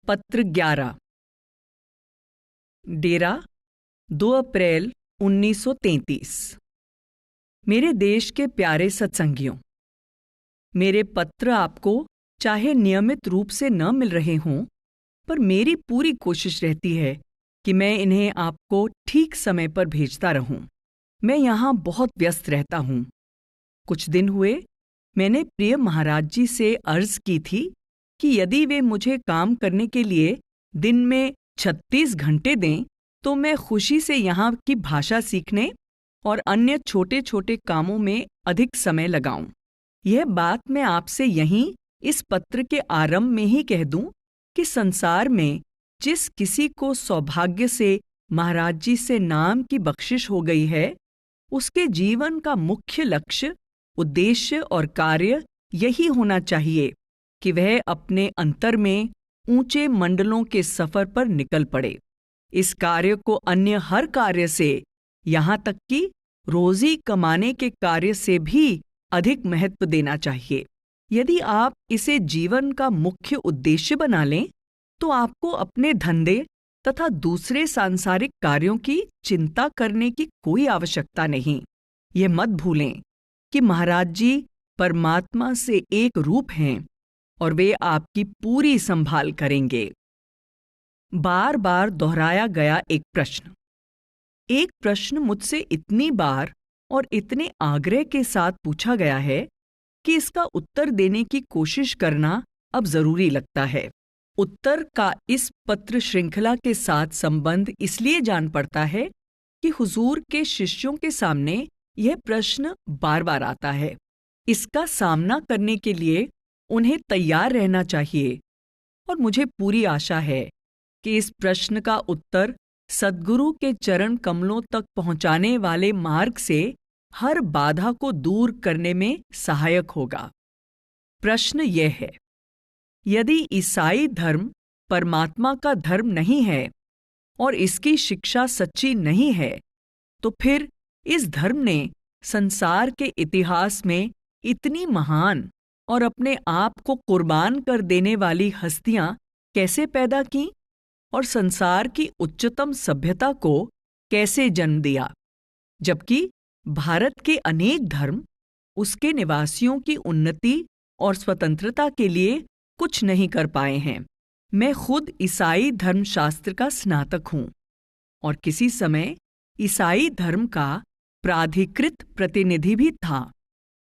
पत्र 11। डेरा 2 अप्रैल 1933। मेरे देश के प्यारे सत्संगियों, मेरे पत्र आपको चाहे नियमित रूप से न मिल रहे हों, पर मेरी पूरी कोशिश रहती है कि मैं इन्हें आपको ठीक समय पर भेजता रहूं। मैं यहाँ बहुत व्यस्त रहता हूँ। कुछ दिन हुए मैंने प्रिय महाराज जी से अर्ज की थी कि यदि वे मुझे काम करने के लिए दिन में 36 घंटे दें तो मैं खुशी से यहाँ की भाषा सीखने और अन्य छोटे छोटे कामों में अधिक समय लगाऊं। यह बात मैं आपसे यहीं इस पत्र के आरंभ में ही कह दूं कि संसार में जिस किसी को सौभाग्य से महाराज जी से नाम की बख्शिश हो गई है, उसके जीवन का मुख्य लक्ष्य, उद्देश्य और कार्य यही होना चाहिए कि वह अपने अंतर में ऊंचे मंडलों के सफर पर निकल पड़े। इस कार्य को अन्य हर कार्य से, यहाँ तक कि रोजी कमाने के कार्य से भी अधिक महत्व देना चाहिए। यदि आप इसे जीवन का मुख्य उद्देश्य बना लें तो आपको अपने धंधे तथा दूसरे सांसारिक कार्यों की चिंता करने की कोई आवश्यकता नहीं। यह मत भूलें कि महाराज जी परमात्मा से एक रूप हैं और वे आपकी पूरी संभाल करेंगे। बार बार दोहराया गया एक प्रश्न मुझसे इतनी बार और इतने आग्रह के साथ पूछा गया है कि इसका उत्तर देने की कोशिश करना अब जरूरी लगता है। उत्तर का इस पत्र श्रृंखला के साथ संबंध इसलिए जान पड़ता है कि हुजूर के शिष्यों के सामने यह प्रश्न बार बार आता है। इसका सामना करने के लिए उन्हें तैयार रहना चाहिए और मुझे पूरी आशा है कि इस प्रश्न का उत्तर सद्गुरु के चरण कमलों तक पहुंचाने वाले मार्ग से हर बाधा को दूर करने में सहायक होगा। प्रश्न यह है, यदि ईसाई धर्म परमात्मा का धर्म नहीं है और इसकी शिक्षा सच्ची नहीं है, तो फिर इस धर्म ने संसार के इतिहास में इतनी महान और अपने आप को कुर्बान कर देने वाली हस्तियां कैसे पैदा की और संसार की उच्चतम सभ्यता को कैसे जन्म दिया, जबकि भारत के अनेक धर्म उसके निवासियों की उन्नति और स्वतंत्रता के लिए कुछ नहीं कर पाए हैं। मैं खुद ईसाई धर्मशास्त्र का स्नातक हूँ और किसी समय ईसाई धर्म का प्राधिकृत प्रतिनिधि भी था,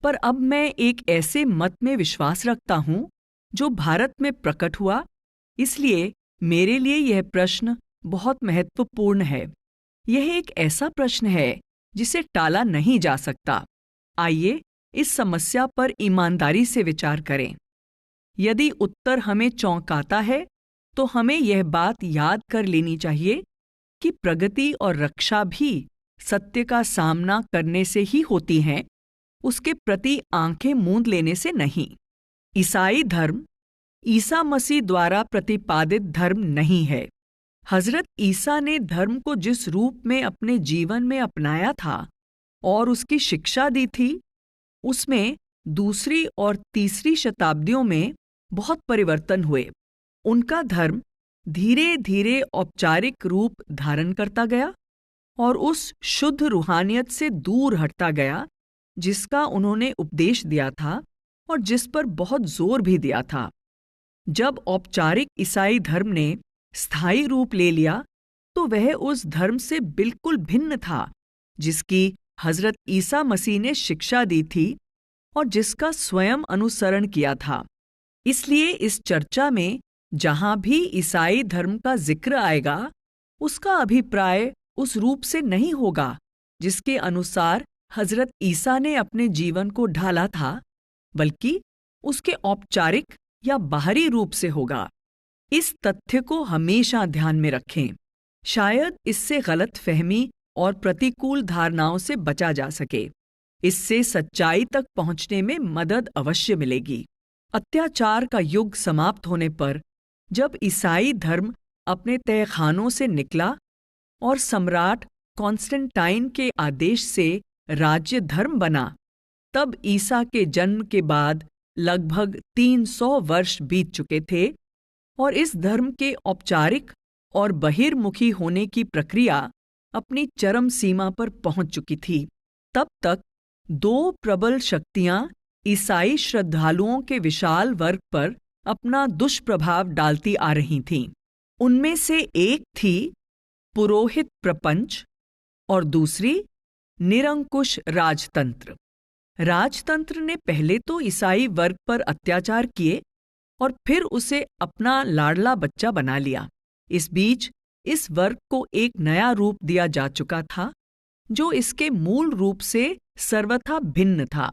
पर अब मैं एक ऐसे मत में विश्वास रखता हूँ जो भारत में प्रकट हुआ। इसलिए मेरे लिए यह प्रश्न बहुत महत्वपूर्ण है। यह एक ऐसा प्रश्न है जिसे टाला नहीं जा सकता। आइए इस समस्या पर ईमानदारी से विचार करें। यदि उत्तर हमें चौंकाता है तो हमें यह बात याद कर लेनी चाहिए कि प्रगति और रक्षा भी सत्य का सामना करने से ही होती हैं, उसके प्रति आंखें मूंद लेने से नहीं। ईसाई धर्म ईसा मसीह द्वारा प्रतिपादित धर्म नहीं है। हजरत ईसा ने धर्म को जिस रूप में अपने जीवन में अपनाया था और उसकी शिक्षा दी थी, उसमें दूसरी और तीसरी शताब्दियों में बहुत परिवर्तन हुए। उनका धर्म धीरे धीरे औपचारिक रूप धारण करता गया और उस शुद्ध रूहानियत से दूर हटता गया जिसका उन्होंने उपदेश दिया था और जिस पर बहुत जोर भी दिया था। जब औपचारिक ईसाई धर्म ने स्थायी रूप ले लिया तो वह उस धर्म से बिल्कुल भिन्न था जिसकी हजरत ईसा मसीह ने शिक्षा दी थी और जिसका स्वयं अनुसरण किया था। इसलिए इस चर्चा में जहां भी ईसाई धर्म का जिक्र आएगा, उसका अभिप्राय उस रूप से नहीं होगा जिसके अनुसार हजरत ईसा ने अपने जीवन को ढाला था, बल्कि उसके औपचारिक या बाहरी रूप से होगा। इस तथ्य को हमेशा ध्यान में रखें। शायद इससे गलत फहमी और प्रतिकूल धारणाओं से बचा जा सके। इससे सच्चाई तक पहुंचने में मदद अवश्य मिलेगी। अत्याचार का युग समाप्त होने पर जब ईसाई धर्म अपने तहखानों से निकला और सम्राट कॉन्स्टेंटाइन के आदेश से राज्य धर्म बना, तब ईसा के जन्म के बाद लगभग 300 वर्ष बीत चुके थे और इस धर्म के औपचारिक और बहिर्मुखी होने की प्रक्रिया अपनी चरम सीमा पर पहुंच चुकी थी। तब तक दो प्रबल शक्तियां ईसाई श्रद्धालुओं के विशाल वर्ग पर अपना दुष्प्रभाव डालती आ रही थीं। उनमें से एक थी पुरोहित प्रपंच और दूसरी निरंकुश राजतंत्र। राजतंत्र ने पहले तो ईसाई वर्ग पर अत्याचार किए और फिर उसे अपना लाडला बच्चा बना लिया। इस बीच इस वर्ग को एक नया रूप दिया जा चुका था, जो इसके मूल रूप से सर्वथा भिन्न था।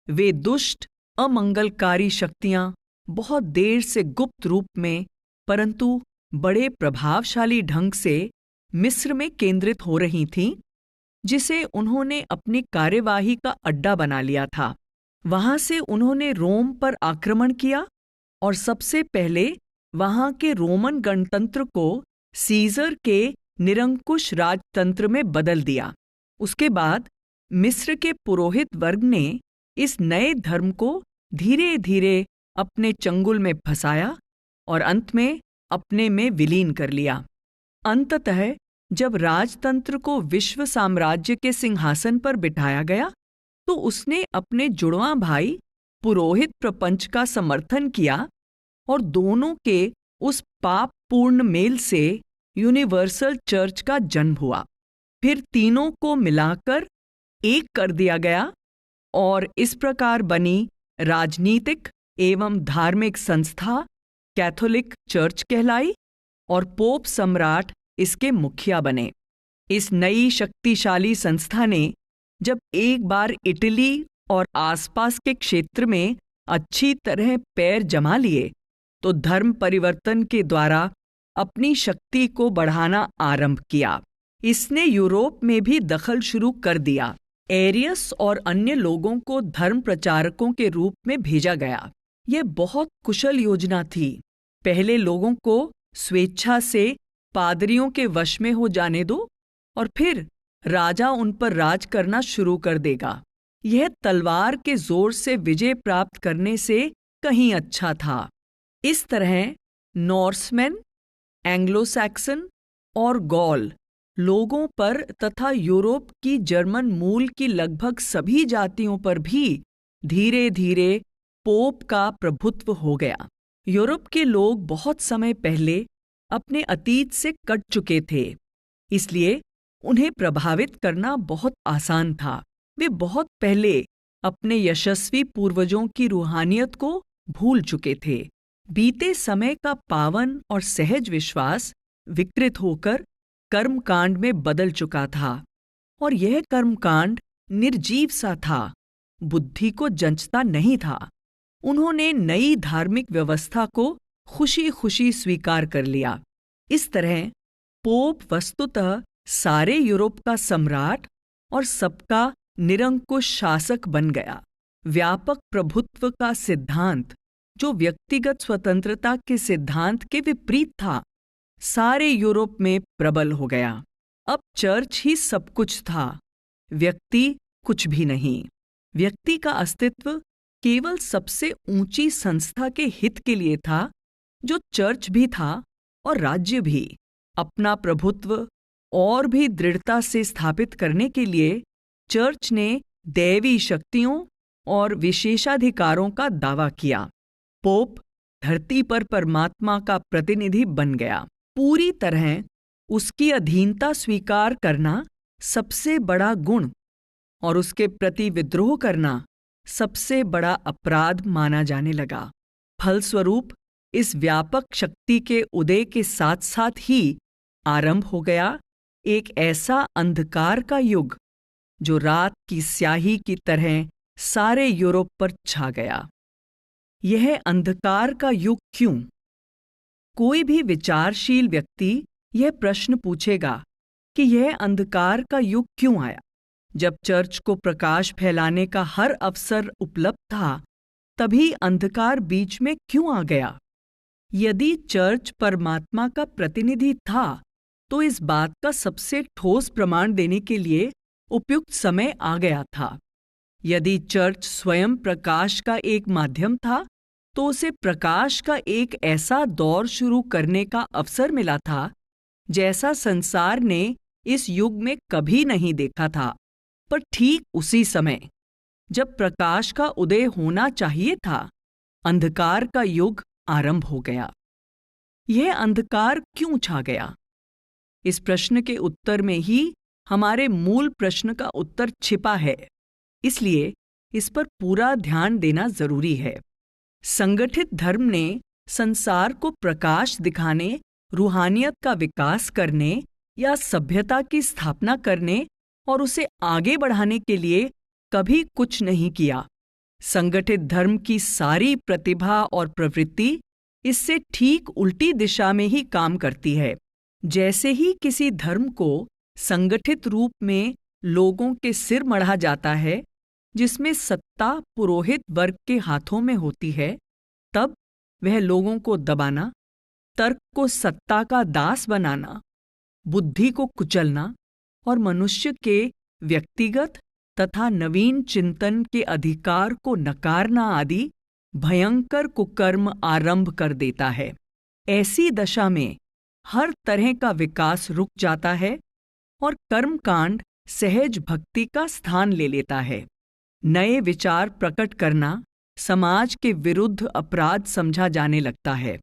वे दुष्ट, अमंगलकारी शक्तियां बहुत देर से गुप्त रूप में, परंतु बड़े प्रभावशाली ढंग से मिस्र में केंद्रित हो रही थीं, जिसे उन्होंने अपनी कार्यवाही का अड्डा बना लिया था। वहां से उन्होंने रोम पर आक्रमण किया और सबसे पहले वहां के रोमन गणतंत्र को सीजर के निरंकुश राजतंत्र में बदल दिया। उसके बाद मिस्र के पुरोहित वर्ग ने इस नए धर्म को धीरे धीरे अपने चंगुल में फंसाया और अंत में अपने में विलीन कर लिया। अंततः जब राजतंत्र को विश्व साम्राज्य के सिंहासन पर बिठाया गया, तो उसने अपने जुड़वां भाई पुरोहित प्रपंच का समर्थन किया और दोनों के उस पापपूर्ण मेल से यूनिवर्सल चर्च का जन्म हुआ। फिर तीनों को मिलाकर एक कर दिया गया और इस प्रकार बनी राजनीतिक एवं धार्मिक संस्था कैथोलिक चर्च कहलाई और पोप सम्राट इसके मुखिया बने। इस नई शक्तिशाली संस्था ने जब एक बार इटली और आसपास के क्षेत्र में अच्छी तरह पैर जमा लिए, तो धर्म परिवर्तन के द्वारा अपनी शक्ति को बढ़ाना आरंभ किया। इसने यूरोप में भी दखल शुरू कर दिया। एरियस और अन्य लोगों को धर्म प्रचारकों के रूप में भेजा गया। यह बहुत कुशल योजना थी। पहले लोगों को स्वेच्छा से पादरियों के वश में हो जाने दो और फिर राजा उन पर राज करना शुरू कर देगा। यह तलवार के जोर से विजय प्राप्त करने से कहीं अच्छा था। इस तरह नॉर्समैन, एंग्लो सैक्सन और गॉल लोगों पर तथा यूरोप की जर्मन मूल की लगभग सभी जातियों पर भी धीरे धीरे पोप का प्रभुत्व हो गया। यूरोप के लोग बहुत समय पहले अपने अतीत से कट चुके थे, इसलिए उन्हें प्रभावित करना बहुत आसान था। वे बहुत पहले अपने यशस्वी पूर्वजों की रूहानियत को भूल चुके थे। बीते समय का पावन और सहज विश्वास विकृत होकर कर्मकांड में बदल चुका था और यह कर्मकांड निर्जीव सा था, बुद्धि को जंचता नहीं था। उन्होंने नई धार्मिक व्यवस्था को खुशी खुशी स्वीकार कर लिया। इस तरह पोप वस्तुतः सारे यूरोप का सम्राट और सबका निरंकुश शासक बन गया। व्यापक प्रभुत्व का सिद्धांत, जो व्यक्तिगत स्वतंत्रता के सिद्धांत के विपरीत था, सारे यूरोप में प्रबल हो गया। अब चर्च ही सब कुछ था, व्यक्ति कुछ भी नहीं। व्यक्ति का अस्तित्व केवल सबसे ऊंची संस्था के हित के लिए था, जो चर्च भी था और राज्य भी। अपना प्रभुत्व और भी दृढ़ता से स्थापित करने के लिए चर्च ने दैवी शक्तियों और विशेषाधिकारों का दावा किया। पोप धरती पर परमात्मा का प्रतिनिधि बन गया। पूरी तरह उसकी अधीनता स्वीकार करना सबसे बड़ा गुण और उसके प्रति विद्रोह करना सबसे बड़ा अपराध माना जाने लगा। फलस्वरूप इस व्यापक शक्ति के उदय के साथ साथ ही आरंभ हो गया एक ऐसा अंधकार का युग, जो रात की स्याही की तरह सारे यूरोप पर छा गया। यह अंधकार का युग क्यों? कोई भी विचारशील व्यक्ति यह प्रश्न पूछेगा कि यह अंधकार का युग क्यों आया? जब चर्च को प्रकाश फैलाने का हर अवसर उपलब्ध था, तभी अंधकार बीच में क्यों आ गया? यदि चर्च परमात्मा का प्रतिनिधि था, तो इस बात का सबसे ठोस प्रमाण देने के लिए उपयुक्त समय आ गया था। यदि चर्च स्वयं प्रकाश का एक माध्यम था, तो उसे प्रकाश का एक ऐसा दौर शुरू करने का अवसर मिला था जैसा संसार ने इस युग में कभी नहीं देखा था। पर ठीक उसी समय जब प्रकाश का उदय होना चाहिए था, अंधकार का युग आरंभ हो गया। यह अंधकार क्यों छा गया? इस प्रश्न के उत्तर में ही हमारे मूल प्रश्न का उत्तर छिपा है। इसलिए इस पर पूरा ध्यान देना जरूरी है। संगठित धर्म ने संसार को प्रकाश दिखाने, रूहानियत का विकास करने या सभ्यता की स्थापना करने और उसे आगे बढ़ाने के लिए कभी कुछ नहीं किया। संगठित धर्म की सारी प्रतिभा और प्रवृत्ति इससे ठीक उल्टी दिशा में ही काम करती है। जैसे ही किसी धर्म को संगठित रूप में लोगों के सिर मढ़ा जाता है, जिसमें सत्ता पुरोहित वर्ग के हाथों में होती है, तब वह लोगों को दबाना, तर्क को सत्ता का दास बनाना, बुद्धि को कुचलना और मनुष्य के व्यक्तिगत तथा नवीन चिंतन के अधिकार को नकारना आदि भयंकर कुकर्म आरंभ कर देता है। ऐसी दशा में हर तरह का विकास रुक जाता है और कर्मकांड सहज भक्ति का स्थान ले लेता है। नए विचार प्रकट करना समाज के विरुद्ध अपराध समझा जाने लगता है।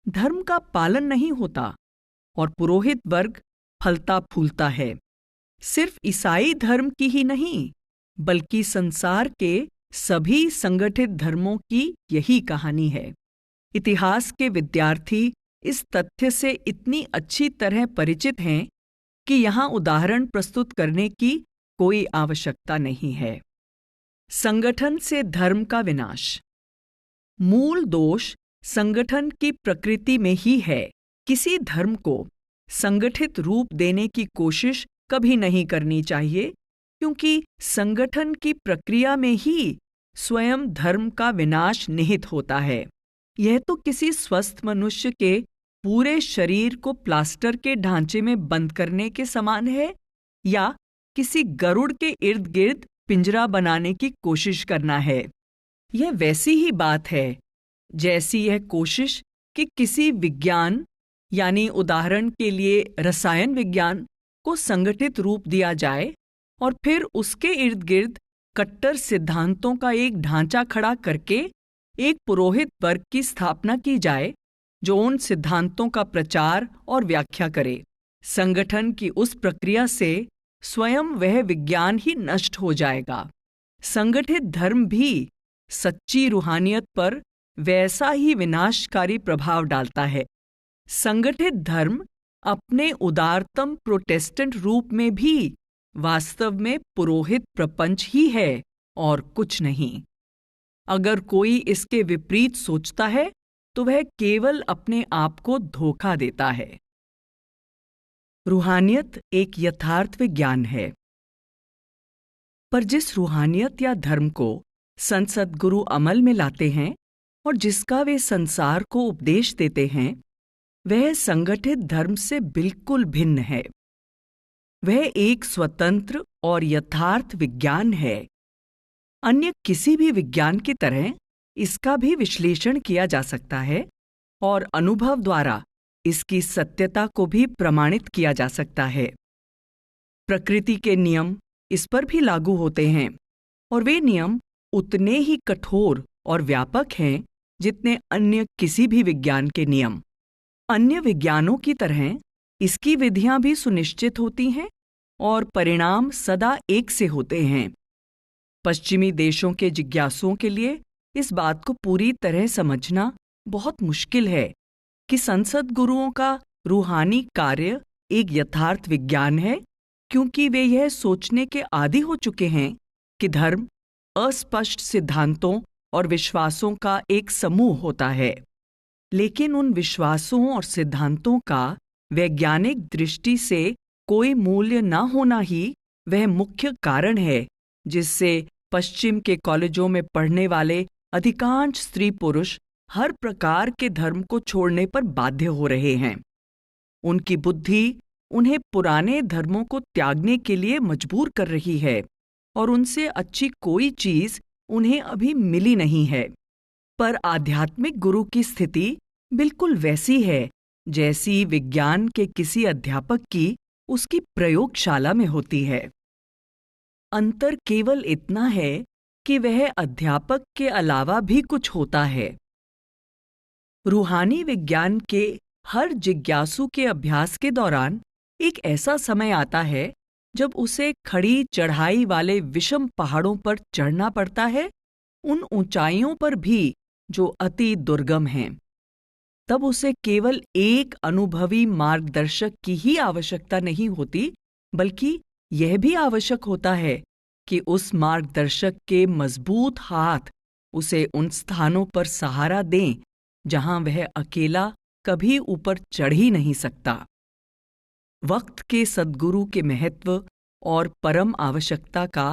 धर्म का पालन नहीं होता और पुरोहित वर्ग फलता फूलता है। सिर्फ ईसाई धर्म की ही नहीं, बल्कि संसार के सभी संगठित धर्मों की यही कहानी है। इतिहास के विद्यार्थी इस तथ्य से इतनी अच्छी तरह परिचित हैं कि यहाँ उदाहरण प्रस्तुत करने की कोई आवश्यकता नहीं है। संगठन से धर्म का विनाश। मूल दोष संगठन की प्रकृति में ही है। किसी धर्म को संगठित रूप देने की कोशिश कभी नहीं करनी चाहिए, क्योंकि संगठन की प्रक्रिया में ही स्वयं धर्म का विनाश निहित होता है। यह तो किसी स्वस्थ मनुष्य के पूरे शरीर को प्लास्टर के ढांचे में बंद करने के समान है, या किसी गरुड़ के इर्द गिर्द पिंजरा बनाने की कोशिश करना है। यह वैसी ही बात है जैसी यह कोशिश कि किसी विज्ञान, यानी उदाहरण के लिए रसायन विज्ञान, को संगठित रूप दिया जाए और फिर उसके इर्द गिर्द कट्टर सिद्धांतों का एक ढांचा खड़ा करके एक पुरोहित वर्ग की स्थापना की जाए जो उन सिद्धांतों का प्रचार और व्याख्या करे। संगठन की उस प्रक्रिया से स्वयं वह विज्ञान ही नष्ट हो जाएगा। संगठित धर्म भी सच्ची रूहानियत पर वैसा ही विनाशकारी प्रभाव डालता है। संगठित धर्म अपने उदारतम प्रोटेस्टेंट रूप में भी वास्तव में पुरोहित प्रपंच ही है और कुछ नहीं। अगर कोई इसके विपरीत सोचता है तो वह केवल अपने आप को धोखा देता है। रूहानियत एक यथार्थ विज्ञान है, पर जिस रूहानियत या धर्म को संत सद्गुरु अमल में लाते हैं और जिसका वे संसार को उपदेश देते हैं, वह संगठित धर्म से बिल्कुल भिन्न है। वह एक स्वतंत्र और यथार्थ विज्ञान है। अन्य किसी भी विज्ञान की तरह इसका भी विश्लेषण किया जा सकता है और अनुभव द्वारा इसकी सत्यता को भी प्रमाणित किया जा सकता है। प्रकृति के नियम इस पर भी लागू होते हैं और वे नियम उतने ही कठोर और व्यापक हैं जितने अन्य किसी भी विज्ञान के नियम। अन्य विज्ञानों की तरह इसकी विधियां भी सुनिश्चित होती हैं और परिणाम सदा एक से होते हैं। पश्चिमी देशों के जिज्ञासुओं के लिए इस बात को पूरी तरह समझना बहुत मुश्किल है कि संत सद्गुरुओं का रूहानी कार्य एक यथार्थ विज्ञान है, क्योंकि वे यह सोचने के आदी हो चुके हैं कि धर्म अस्पष्ट सिद्धांतों और विश्वासों का एक समूह होता है। लेकिन उन विश्वासों और सिद्धांतों का वैज्ञानिक दृष्टि से कोई मूल्य न होना ही वह मुख्य कारण है जिससे पश्चिम के कॉलेजों में पढ़ने वाले अधिकांश स्त्री पुरुष हर प्रकार के धर्म को छोड़ने पर बाध्य हो रहे हैं। उनकी बुद्धि उन्हें पुराने धर्मों को त्यागने के लिए मजबूर कर रही है और उनसे अच्छी कोई चीज उन्हें अभी मिली नहीं है। पर आध्यात्मिक गुरु की स्थिति बिल्कुल वैसी है जैसी विज्ञान के किसी अध्यापक की उसकी प्रयोगशाला में होती है। अंतर केवल इतना है कि वह अध्यापक के अलावा भी कुछ होता है। रूहानी विज्ञान के हर जिज्ञासु के अभ्यास के दौरान एक ऐसा समय आता है जब उसे खड़ी चढ़ाई वाले विषम पहाड़ों पर चढ़ना पड़ता है, उन ऊंचाइयों पर भी जो अति दुर्गम हैं। तब उसे केवल एक अनुभवी मार्गदर्शक की ही आवश्यकता नहीं होती, बल्कि यह भी आवश्यक होता है कि उस मार्गदर्शक के मजबूत हाथ उसे उन स्थानों पर सहारा दें जहां वह अकेला कभी ऊपर चढ़ ही नहीं सकता। वक्त के सद्गुरु के महत्व और परम आवश्यकता का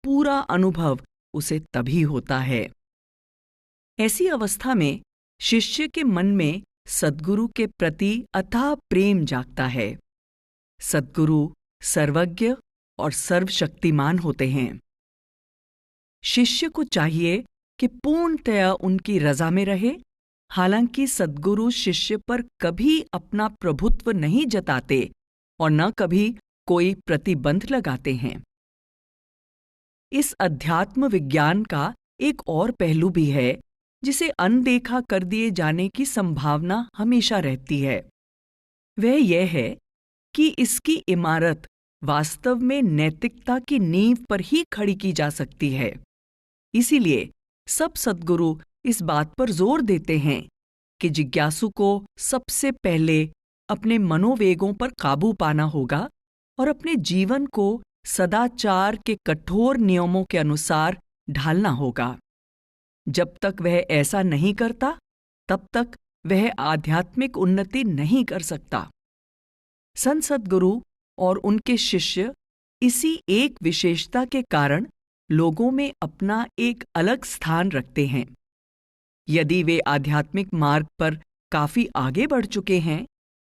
पूरा अनुभव उसे तभी होता है। ऐसी अवस्था में शिष्य के मन में सद्गुरु के प्रति अथाह प्रेम जागता है। सद्गुरु सर्वज्ञ और सर्वशक्तिमान होते हैं। शिष्य को चाहिए कि पूर्णतया उनकी रजा में रहे। हालांकि सद्गुरु शिष्य पर कभी अपना प्रभुत्व नहीं जताते और न कभी कोई प्रतिबंध लगाते हैं। इस अध्यात्म विज्ञान का एक और पहलू भी है जिसे अनदेखा कर दिए जाने की संभावना हमेशा रहती है। वह यह है कि इसकी इमारत वास्तव में नैतिकता की नींव पर ही खड़ी की जा सकती है। इसीलिए सब सद्गुरु इस बात पर जोर देते हैं कि जिज्ञासु को सबसे पहले अपने मनोवेगों पर काबू पाना होगा और अपने जीवन को सदाचार के कठोर नियमों के अनुसार ढालना होगा। जब तक वह ऐसा नहीं करता, तब तक वह आध्यात्मिक उन्नति नहीं कर सकता। संत सद्गुरु और उनके शिष्य इसी एक विशेषता के कारण लोगों में अपना एक अलग स्थान रखते हैं। यदि वे आध्यात्मिक मार्ग पर काफी आगे बढ़ चुके हैं,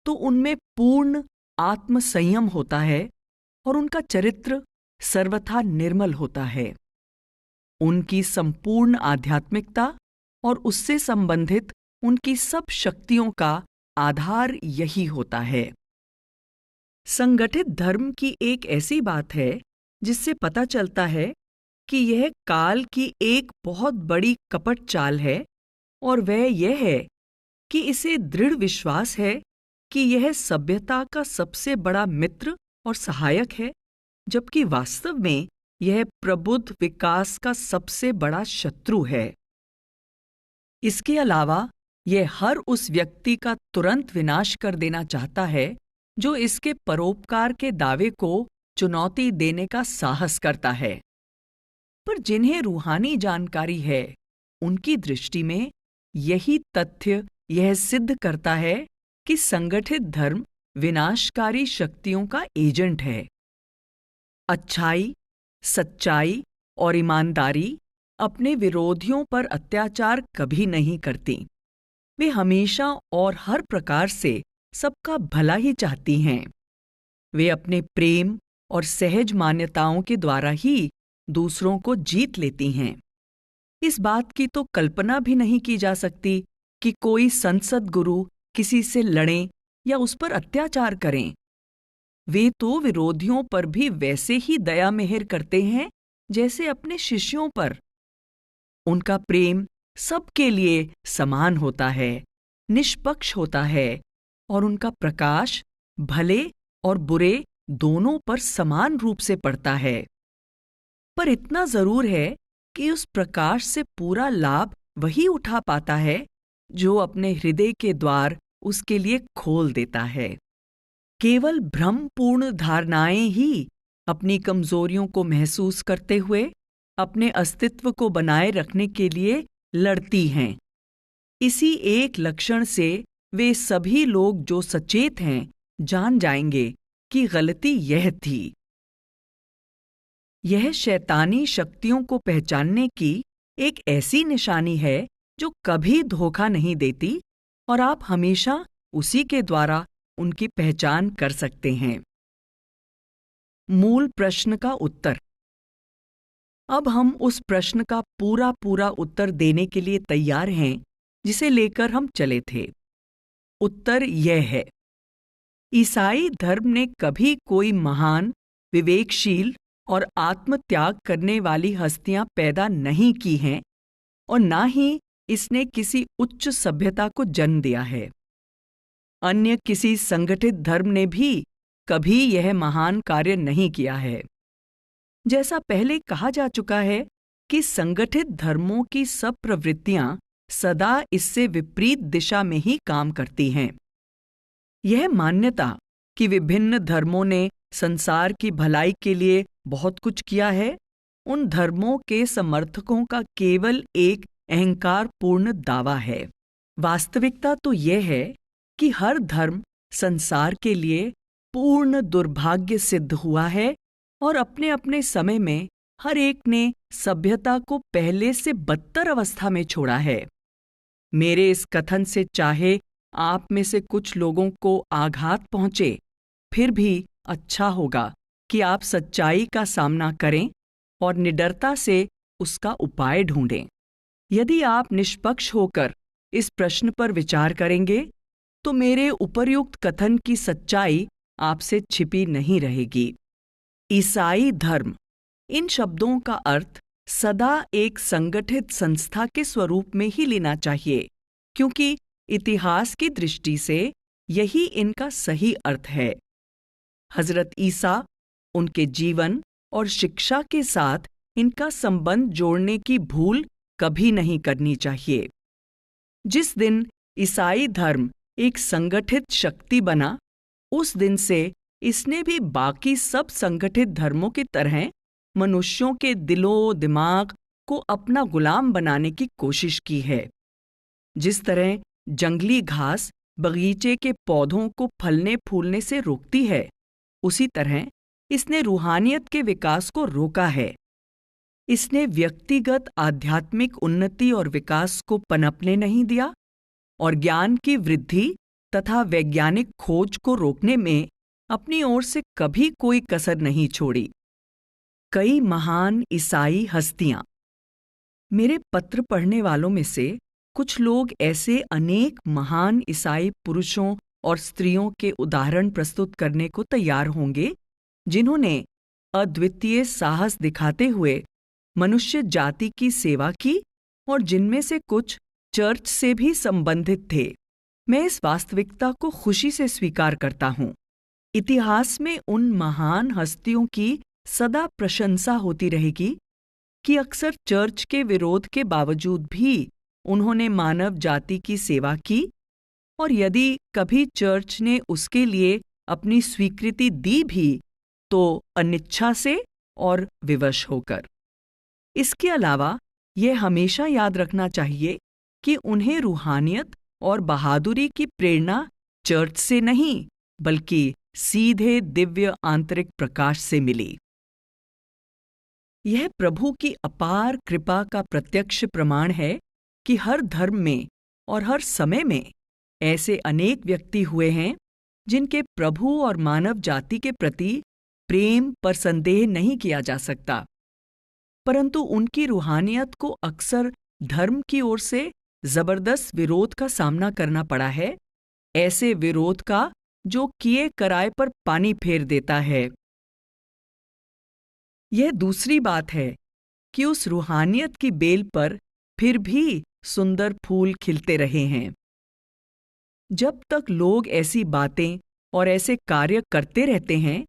तो उनमें पूर्ण आत्मसंयम होता है और उनका चरित्र सर्वथा निर्मल होता है। उनकी संपूर्ण आध्यात्मिकता और उससे संबंधित उनकी सब शक्तियों का आधार यही होता है। संगठित धर्म की एक ऐसी बात है जिससे पता चलता है कि यह काल की एक बहुत बड़ी कपट चाल है, और वह यह है कि इसे दृढ़ विश्वास है कि यह सभ्यता का सबसे बड़ा मित्र और सहायक है, जबकि वास्तव में यह प्रबुद्ध विकास का सबसे बड़ा शत्रु है। इसके अलावा यह हर उस व्यक्ति का तुरंत विनाश कर देना चाहता है जो इसके परोपकार के दावे को चुनौती देने का साहस करता है। पर जिन्हें रूहानी जानकारी है, उनकी दृष्टि में यही तथ्य यह सिद्ध करता है कि संगठित धर्म विनाशकारी शक्तियों का एजेंट है। अच्छाई, सच्चाई और ईमानदारी अपने विरोधियों पर अत्याचार कभी नहीं करती। वे हमेशा और हर प्रकार से सबका भला ही चाहती हैं। वे अपने प्रेम और सहज मान्यताओं के द्वारा ही दूसरों को जीत लेती हैं। इस बात की तो कल्पना भी नहीं की जा सकती कि कोई संसद गुरु किसी से लड़ें या उस पर अत्याचार करें। वे तो विरोधियों पर भी वैसे ही दया मेहर करते हैं जैसे अपने शिष्यों पर। उनका प्रेम सबके लिए समान होता है, निष्पक्ष होता है, और उनका प्रकाश भले और बुरे दोनों पर समान रूप से पड़ता है। पर इतना जरूर है कि उस प्रकाश से पूरा लाभ वही उठा पाता है जो अपने हृदय के द्वार उसके लिए खोल देता है। केवल भ्रमपूर्ण धारणाएं ही अपनी कमजोरियों को महसूस करते हुए अपने अस्तित्व को बनाए रखने के लिए लड़ती हैं। इसी एक लक्षण से वे सभी लोग जो सचेत हैं जान जाएंगे कि गलती यह थी। यह शैतानी शक्तियों को पहचानने की एक ऐसी निशानी है जो कभी धोखा नहीं देती, और आप हमेशा उसी के द्वारा उनकी पहचान कर सकते हैं। मूल प्रश्न का उत्तर। अब हम उस प्रश्न का पूरा पूरा उत्तर देने के लिए तैयार हैं जिसे लेकर हम चले थे। उत्तर यह है, ईसाई धर्म ने कभी कोई महान, विवेकशील और आत्मत्याग करने वाली हस्तियां पैदा नहीं की हैं और ना ही इसने किसी उच्च सभ्यता को जन्म दिया है। अन्य किसी संगठित धर्म ने भी कभी यह महान कार्य नहीं किया है। जैसा पहले कहा जा चुका है कि संगठित धर्मों की सब प्रवृत्तियां सदा इससे विपरीत दिशा में ही काम करती हैं। यह मान्यता कि विभिन्न धर्मों ने संसार की भलाई के लिए बहुत कुछ किया है, उन धर्मों के समर्थकों का केवल एक अहंकारपूर्ण दावा है। वास्तविकता तो यह है कि हर धर्म संसार के लिए पूर्ण दुर्भाग्य सिद्ध हुआ है और अपने अपने समय में हर एक ने सभ्यता को पहले से बदतर अवस्था में छोड़ा है। मेरे इस कथन से चाहे आप में से कुछ लोगों को आघात पहुंचे, फिर भी अच्छा होगा कि आप सच्चाई का सामना करें और निडरता से उसका उपाय ढूंढें। यदि आप निष्पक्ष होकर इस प्रश्न पर विचार करेंगे तो मेरे उपर्युक्त कथन की सच्चाई आपसे छिपी नहीं रहेगी। ईसाई धर्म, इन शब्दों का अर्थ सदा एक संगठित संस्था के स्वरूप में ही लेना चाहिए, क्योंकि इतिहास की दृष्टि से यही इनका सही अर्थ है। हजरत ईसा, उनके जीवन और शिक्षा के साथ इनका संबंध जोड़ने की भूल कभी नहीं करनी चाहिए। जिस दिन ईसाई धर्म एक संगठित शक्ति बना, उस दिन से इसने भी बाकी सब संगठित धर्मों की तरह मनुष्यों के दिलों दिमाग को अपना गुलाम बनाने की कोशिश की है। जिस तरह जंगली घास बगीचे के पौधों को फलने फूलने से रोकती है, उसी तरह इसने रूहानियत के विकास को रोका है। इसने व्यक्तिगत आध्यात्मिक उन्नति और विकास को पनपने नहीं दिया और ज्ञान की वृद्धि तथा वैज्ञानिक खोज को रोकने में अपनी ओर से कभी कोई कसर नहीं छोड़ी। कई महान ईसाई हस्तियां, मेरे पत्र पढ़ने वालों में से कुछ लोग ऐसे अनेक महान ईसाई पुरुषों और स्त्रियों के उदाहरण प्रस्तुत करने को तैयार होंगे जिन्होंने अद्वितीय साहस दिखाते हुए मनुष्य जाति की सेवा की और जिनमें से कुछ चर्च से भी संबंधित थे। मैं इस वास्तविकता को खुशी से स्वीकार करता हूं। इतिहास में उन महान हस्तियों की सदा प्रशंसा होती रहेगी कि अक्सर चर्च के विरोध के बावजूद भी उन्होंने मानव जाति की सेवा की, और यदि कभी चर्च ने उसके लिए अपनी स्वीकृति दी भी तो अनिच्छा से और विवश होकर। इसके अलावा यह हमेशा याद रखना चाहिए कि उन्हें रूहानियत और बहादुरी की प्रेरणा चर्च से नहीं बल्कि सीधे दिव्य आंतरिक प्रकाश से मिली। यह प्रभु की अपार कृपा का प्रत्यक्ष प्रमाण है कि हर धर्म में और हर समय में ऐसे अनेक व्यक्ति हुए हैं जिनके प्रभु और मानव जाति के प्रति प्रेम पर संदेह नहीं किया जा सकता, परंतु उनकी रूहानियत को अक्सर धर्म की ओर से जबरदस्त विरोध का सामना करना पड़ा है, ऐसे विरोध का जो किए कराए पर पानी फेर देता है। यह दूसरी बात है कि उस रूहानियत की बेल पर फिर भी सुंदर फूल खिलते रहे हैं। जब तक लोग ऐसी बातें और ऐसे कार्य करते रहते हैं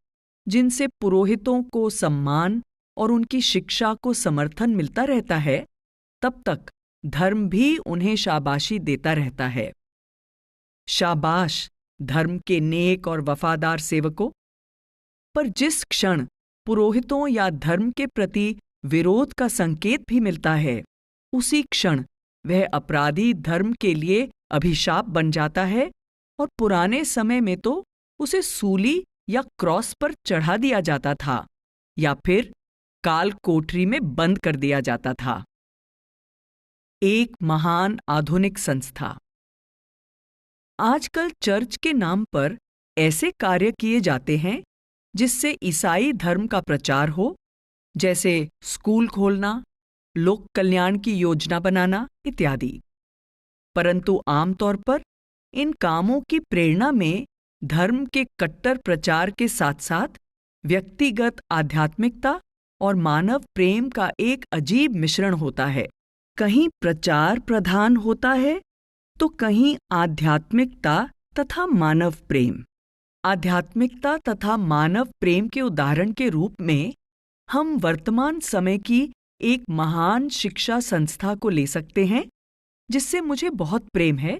जिनसे पुरोहितों को सम्मान और उनकी शिक्षा को समर्थन मिलता रहता है, तब तक धर्म भी उन्हें शाबाशी देता रहता है। शाबाश धर्म के नेक और वफादार सेवकों। पर जिस क्षण पुरोहितों या धर्म के प्रति विरोध का संकेत भी मिलता है, उसी क्षण वह अपराधी धर्म के लिए अभिशाप बन जाता है, और पुराने समय में तो उसे सूली या क्रॉस पर चढ़ा दिया जाता था या फिर काल कोठरी में बंद कर दिया जाता था। एक महान आधुनिक संस्था। आजकल चर्च के नाम पर ऐसे कार्य किए जाते हैं जिससे ईसाई धर्म का प्रचार हो जैसे स्कूल खोलना, लोक कल्याण की योजना बनाना इत्यादि। परंतु आमतौर पर इन कामों की प्रेरणा में धर्म के कट्टर प्रचार के साथ साथ व्यक्तिगत आध्यात्मिकता और मानव प्रेम का एक अजीब मिश्रण होता है। कहीं प्रचार प्रधान होता है तो कहीं आध्यात्मिकता तथा मानव प्रेम। आध्यात्मिकता तथा मानव प्रेम के उदाहरण के रूप में हम वर्तमान समय की एक महान शिक्षा संस्था को ले सकते हैं जिससे मुझे बहुत प्रेम है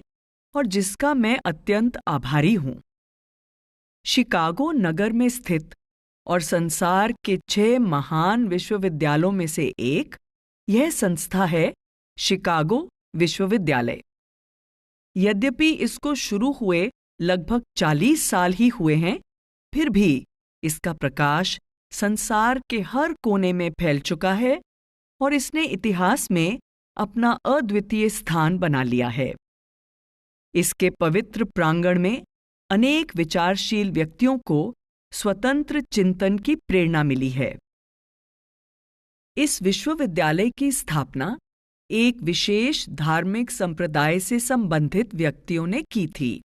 और जिसका मैं अत्यंत आभारी हूं। शिकागो नगर में स्थित और संसार के 6 महान विश्वविद्यालयों में से एक यह संस्था है, शिकागो विश्वविद्यालय। यद्यपि इसको शुरू हुए लगभग 40 साल ही हुए हैं, फिर भी इसका प्रकाश संसार के हर कोने में फैल चुका है और इसने इतिहास में अपना अद्वितीय स्थान बना लिया है। इसके पवित्र प्रांगण में अनेक विचारशील व्यक्तियों को स्वतंत्र चिंतन की प्रेरणा मिली है। इस विश्वविद्यालय की स्थापना एक विशेष धार्मिक संप्रदाय से संबंधित व्यक्तियों ने की थी।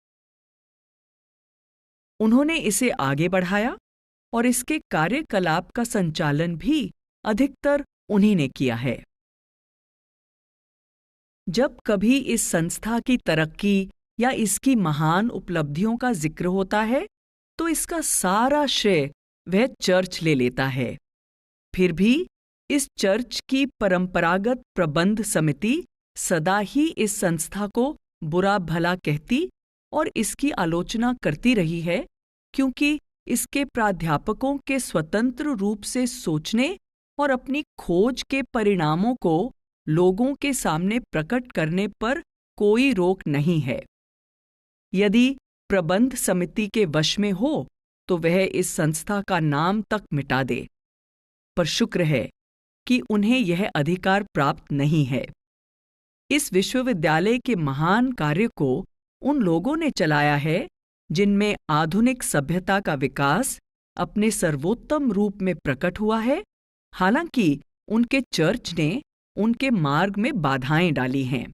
उन्होंने इसे आगे बढ़ाया और इसके कार्यकलाप का संचालन भी अधिकतर उन्हीं ने किया है। जब कभी इस संस्था की तरक्की या इसकी महान उपलब्धियों का जिक्र होता है तो इसका सारा श्रेय वह चर्च ले लेता है। फिर भी इस चर्च की परंपरागत प्रबंध समिति सदा ही इस संस्था को बुरा भला कहती और इसकी आलोचना करती रही है, क्योंकि इसके प्राध्यापकों के स्वतंत्र रूप से सोचने और अपनी खोज के परिणामों को लोगों के सामने प्रकट करने पर कोई रोक नहीं है। यदि प्रबंध समिति के वश में हो तो वह इस संस्था का नाम तक मिटा दे, पर शुक्र है कि उन्हें यह अधिकार प्राप्त नहीं है। इस विश्वविद्यालय के महान कार्य को उन लोगों ने चलाया है जिनमें आधुनिक सभ्यता का विकास अपने सर्वोत्तम रूप में प्रकट हुआ है, हालांकि उनके चर्च ने उनके मार्ग में बाधाएं डाली हैं।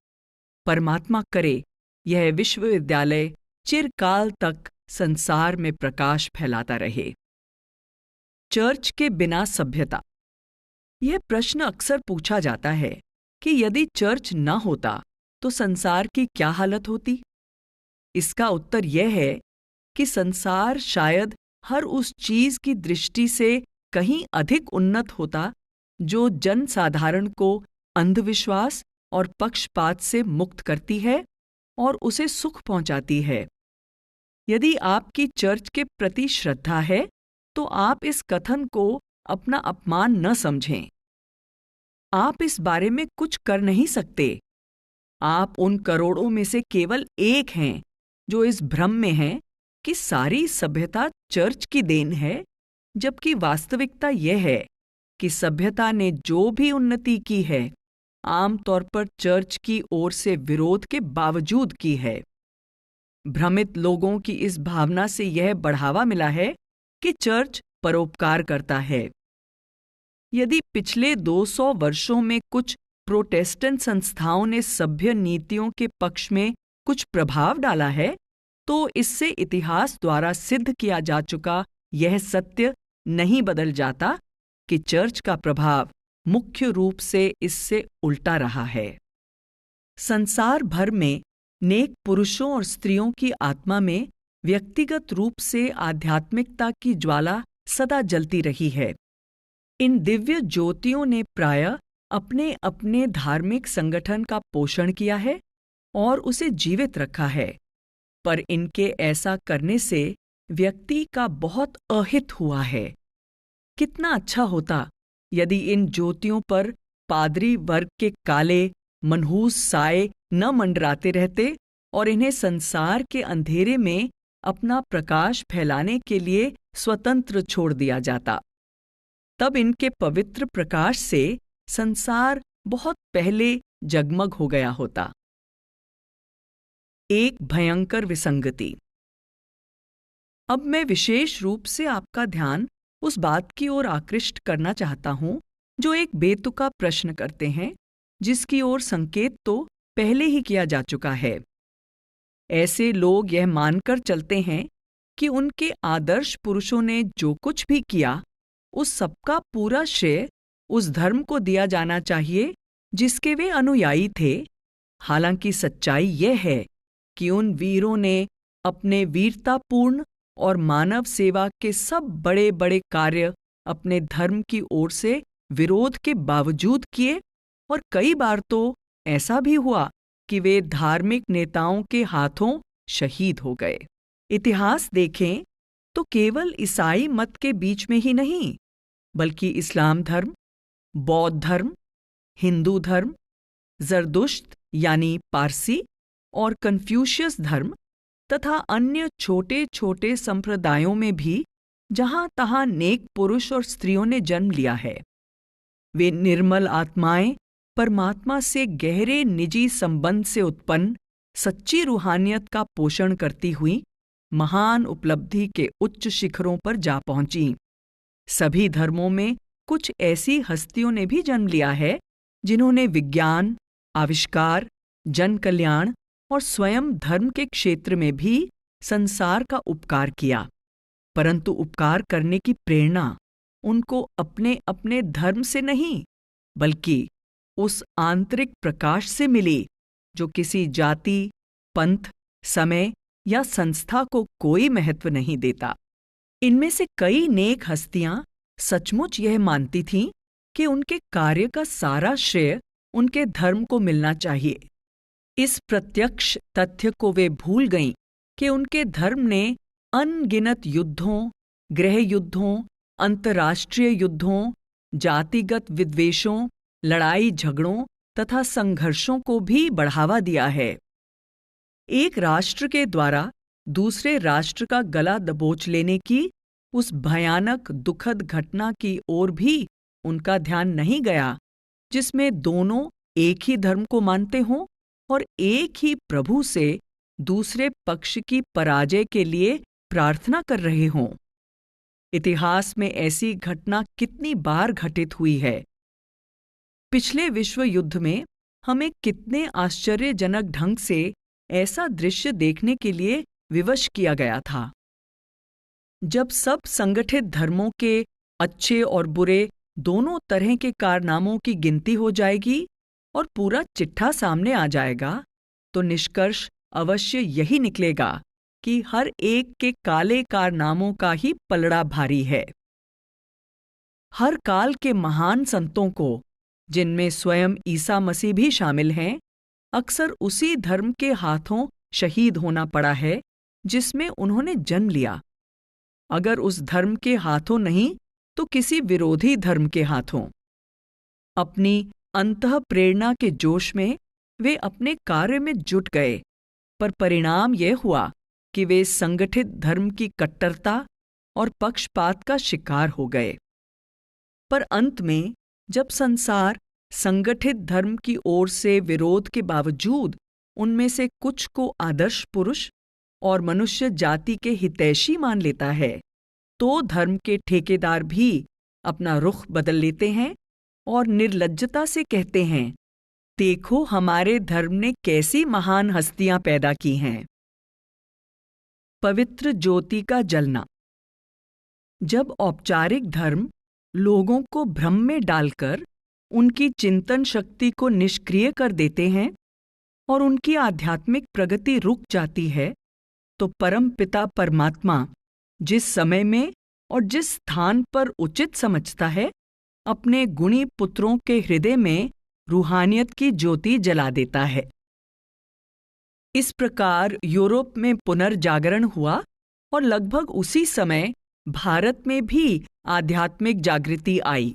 परमात्मा करे यह विश्वविद्यालय चिरकाल तक संसार में प्रकाश फैलाता रहे। चर्च के बिना सभ्यता। यह प्रश्न अक्सर पूछा जाता है कि यदि चर्च न होता तो संसार की क्या हालत होती। इसका उत्तर यह है कि संसार शायद हर उस चीज की दृष्टि से कहीं अधिक उन्नत होता जो जनसाधारण को अंधविश्वास और पक्षपात से मुक्त करती है और उसे सुख पहुंचाती है। यदि आपकी चर्च के प्रति श्रद्धा है तो आप इस कथन को अपना अपमान न समझें। आप इस बारे में कुछ कर नहीं सकते। आप उन करोड़ों में से केवल एक हैं जो इस भ्रम में हैं कि सारी सभ्यता चर्च की देन है, जबकि वास्तविकता यह है कि सभ्यता ने जो भी उन्नति की है आमतौर पर चर्च की ओर से विरोध के बावजूद की है। भ्रमित लोगों की इस भावना से यह बढ़ावा मिला है कि चर्च परोपकार करता है। यदि पिछले 200 वर्षों में कुछ प्रोटेस्टेंट संस्थाओं ने सभ्य नीतियों के पक्ष में कुछ प्रभाव डाला है, तो इससे इतिहास द्वारा सिद्ध किया जा चुका यह सत्य नहीं बदल जाता कि चर्च का प्रभाव मुख्य रूप से इससे उल्टा रहा है। संसार भर में नेक पुरुषों और स्त्रियों की आत्मा में व्यक्तिगत रूप से आध्यात्मिकता की ज्वाला सदा जलती रही है। इन दिव्य ज्योतियों ने प्रायः अपने अपने धार्मिक संगठन का पोषण किया है और उसे जीवित रखा है, पर इनके ऐसा करने से व्यक्ति का बहुत अहित हुआ है। कितना अच्छा होता यदि इन ज्योतियों पर पादरी वर्ग के काले मनहूस साए न मंडराते रहते और इन्हें संसार के अंधेरे में अपना प्रकाश फैलाने के लिए स्वतंत्र छोड़ दिया जाता। तब इनके पवित्र प्रकाश से संसार बहुत पहले जगमग हो गया होता। एक भयंकर विसंगति। अब मैं विशेष रूप से आपका ध्यान उस बात की ओर आकृष्ट करना चाहता हूं जो एक बेतुका प्रश्न करते हैं, जिसकी ओर संकेत तो पहले ही किया जा चुका है। ऐसे लोग यह मानकर चलते हैं कि उनके आदर्श पुरुषों ने जो कुछ भी किया, उस सबका पूरा श्रेय उस धर्म को दिया जाना चाहिए जिसके वे अनुयायी थे। हालांकि सच्चाई यह है कि उन वीरों ने अपने वीरतापूर्ण और मानव सेवा के सब बड़े बड़े कार्य अपने धर्म की ओर से विरोध के बावजूद किए, और कई बार तो ऐसा भी हुआ कि वे धार्मिक नेताओं के हाथों शहीद हो गए। इतिहास देखें तो केवल ईसाई मत के बीच में ही नहीं, बल्कि इस्लाम धर्म, बौद्ध धर्म, हिंदू धर्म, जरदुश्त यानी पारसी और कन्फ्यूशियस धर्म तथा अन्य छोटे छोटे संप्रदायों में भी जहां तहां नेक पुरुष और स्त्रियों ने जन्म लिया है। वे निर्मल आत्माएं परमात्मा से गहरे निजी संबंध से उत्पन्न सच्ची रूहानियत का पोषण करती हुई महान उपलब्धि के उच्च शिखरों पर जा पहुंची। सभी धर्मों में कुछ ऐसी हस्तियों ने भी जन्म लिया है जिन्होंने विज्ञान, आविष्कार, जन कल्याण और स्वयं धर्म के क्षेत्र में भी संसार का उपकार किया, परंतु उपकार करने की प्रेरणा उनको अपने अपने धर्म से नहीं, बल्कि उस आंतरिक प्रकाश से मिली जो किसी जाति, पंथ, समय या संस्था को कोई महत्व नहीं देता। इनमें से कई नेक हस्तियां सचमुच यह मानती थीं कि उनके कार्य का सारा श्रेय उनके धर्म को मिलना चाहिए। इस प्रत्यक्ष तथ्य को वे भूल गईं कि उनके धर्म ने अनगिनत युद्धों, गृह युद्धों, अंतर्राष्ट्रीय युद्धों, जातिगत विद्वेषों, लड़ाई झगड़ों तथा संघर्षों को भी बढ़ावा दिया है। एक राष्ट्र के द्वारा दूसरे राष्ट्र का गला दबोच लेने की उस भयानक दुखद घटना की ओर भी उनका ध्यान नहीं गया, जिसमें दोनों एक ही धर्म को मानते हों और एक ही प्रभु से दूसरे पक्ष की पराजय के लिए प्रार्थना कर रहे हों। इतिहास में ऐसी घटना कितनी बार घटित हुई है। पिछले विश्व युद्ध में हमें कितने आश्चर्यजनक ढंग से ऐसा दृश्य देखने के लिए विवश किया गया था। जब सब संगठित धर्मों के अच्छे और बुरे दोनों तरह के कारनामों की गिनती हो जाएगी और पूरा चिट्ठा सामने आ जाएगा, तो निष्कर्ष अवश्य यही निकलेगा कि हर एक के काले कारनामों का ही पलड़ा भारी है। हर काल के महान संतों को, जिनमें स्वयं ईसा मसीह भी शामिल हैं, अक्सर उसी धर्म के हाथों शहीद होना पड़ा है जिसमें उन्होंने जन्म लिया। अगर उस धर्म के हाथों नहीं तो किसी विरोधी धर्म के हाथों। अपनी अंतः प्रेरणा के जोश में वे अपने कार्य में जुट गए, पर परिणाम यह हुआ कि वे संगठित धर्म की कट्टरता और पक्षपात का शिकार हो गए। पर अंत में जब संसार संगठित धर्म की ओर से विरोध के बावजूद उनमें से कुछ को आदर्श पुरुष और मनुष्य जाति के हितैषी मान लेता है, तो धर्म के ठेकेदार भी अपना रुख बदल लेते हैं और निर्लज्जता से कहते हैं, देखो हमारे धर्म ने कैसी महान हस्तियां पैदा की हैं। पवित्र ज्योति का जलना। जब औपचारिक धर्म लोगों को भ्रम में डालकर उनकी चिंतन शक्ति को निष्क्रिय कर देते हैं और उनकी आध्यात्मिक प्रगति रुक जाती है, तो परम पिता परमात्मा जिस समय में और जिस स्थान पर उचित समझता है, अपने गुणी पुत्रों के हृदय में रूहानियत की ज्योति जला देता है। इस प्रकार यूरोप में पुनर्जागरण हुआ और लगभग उसी समय भारत में भी आध्यात्मिक जागृति आई।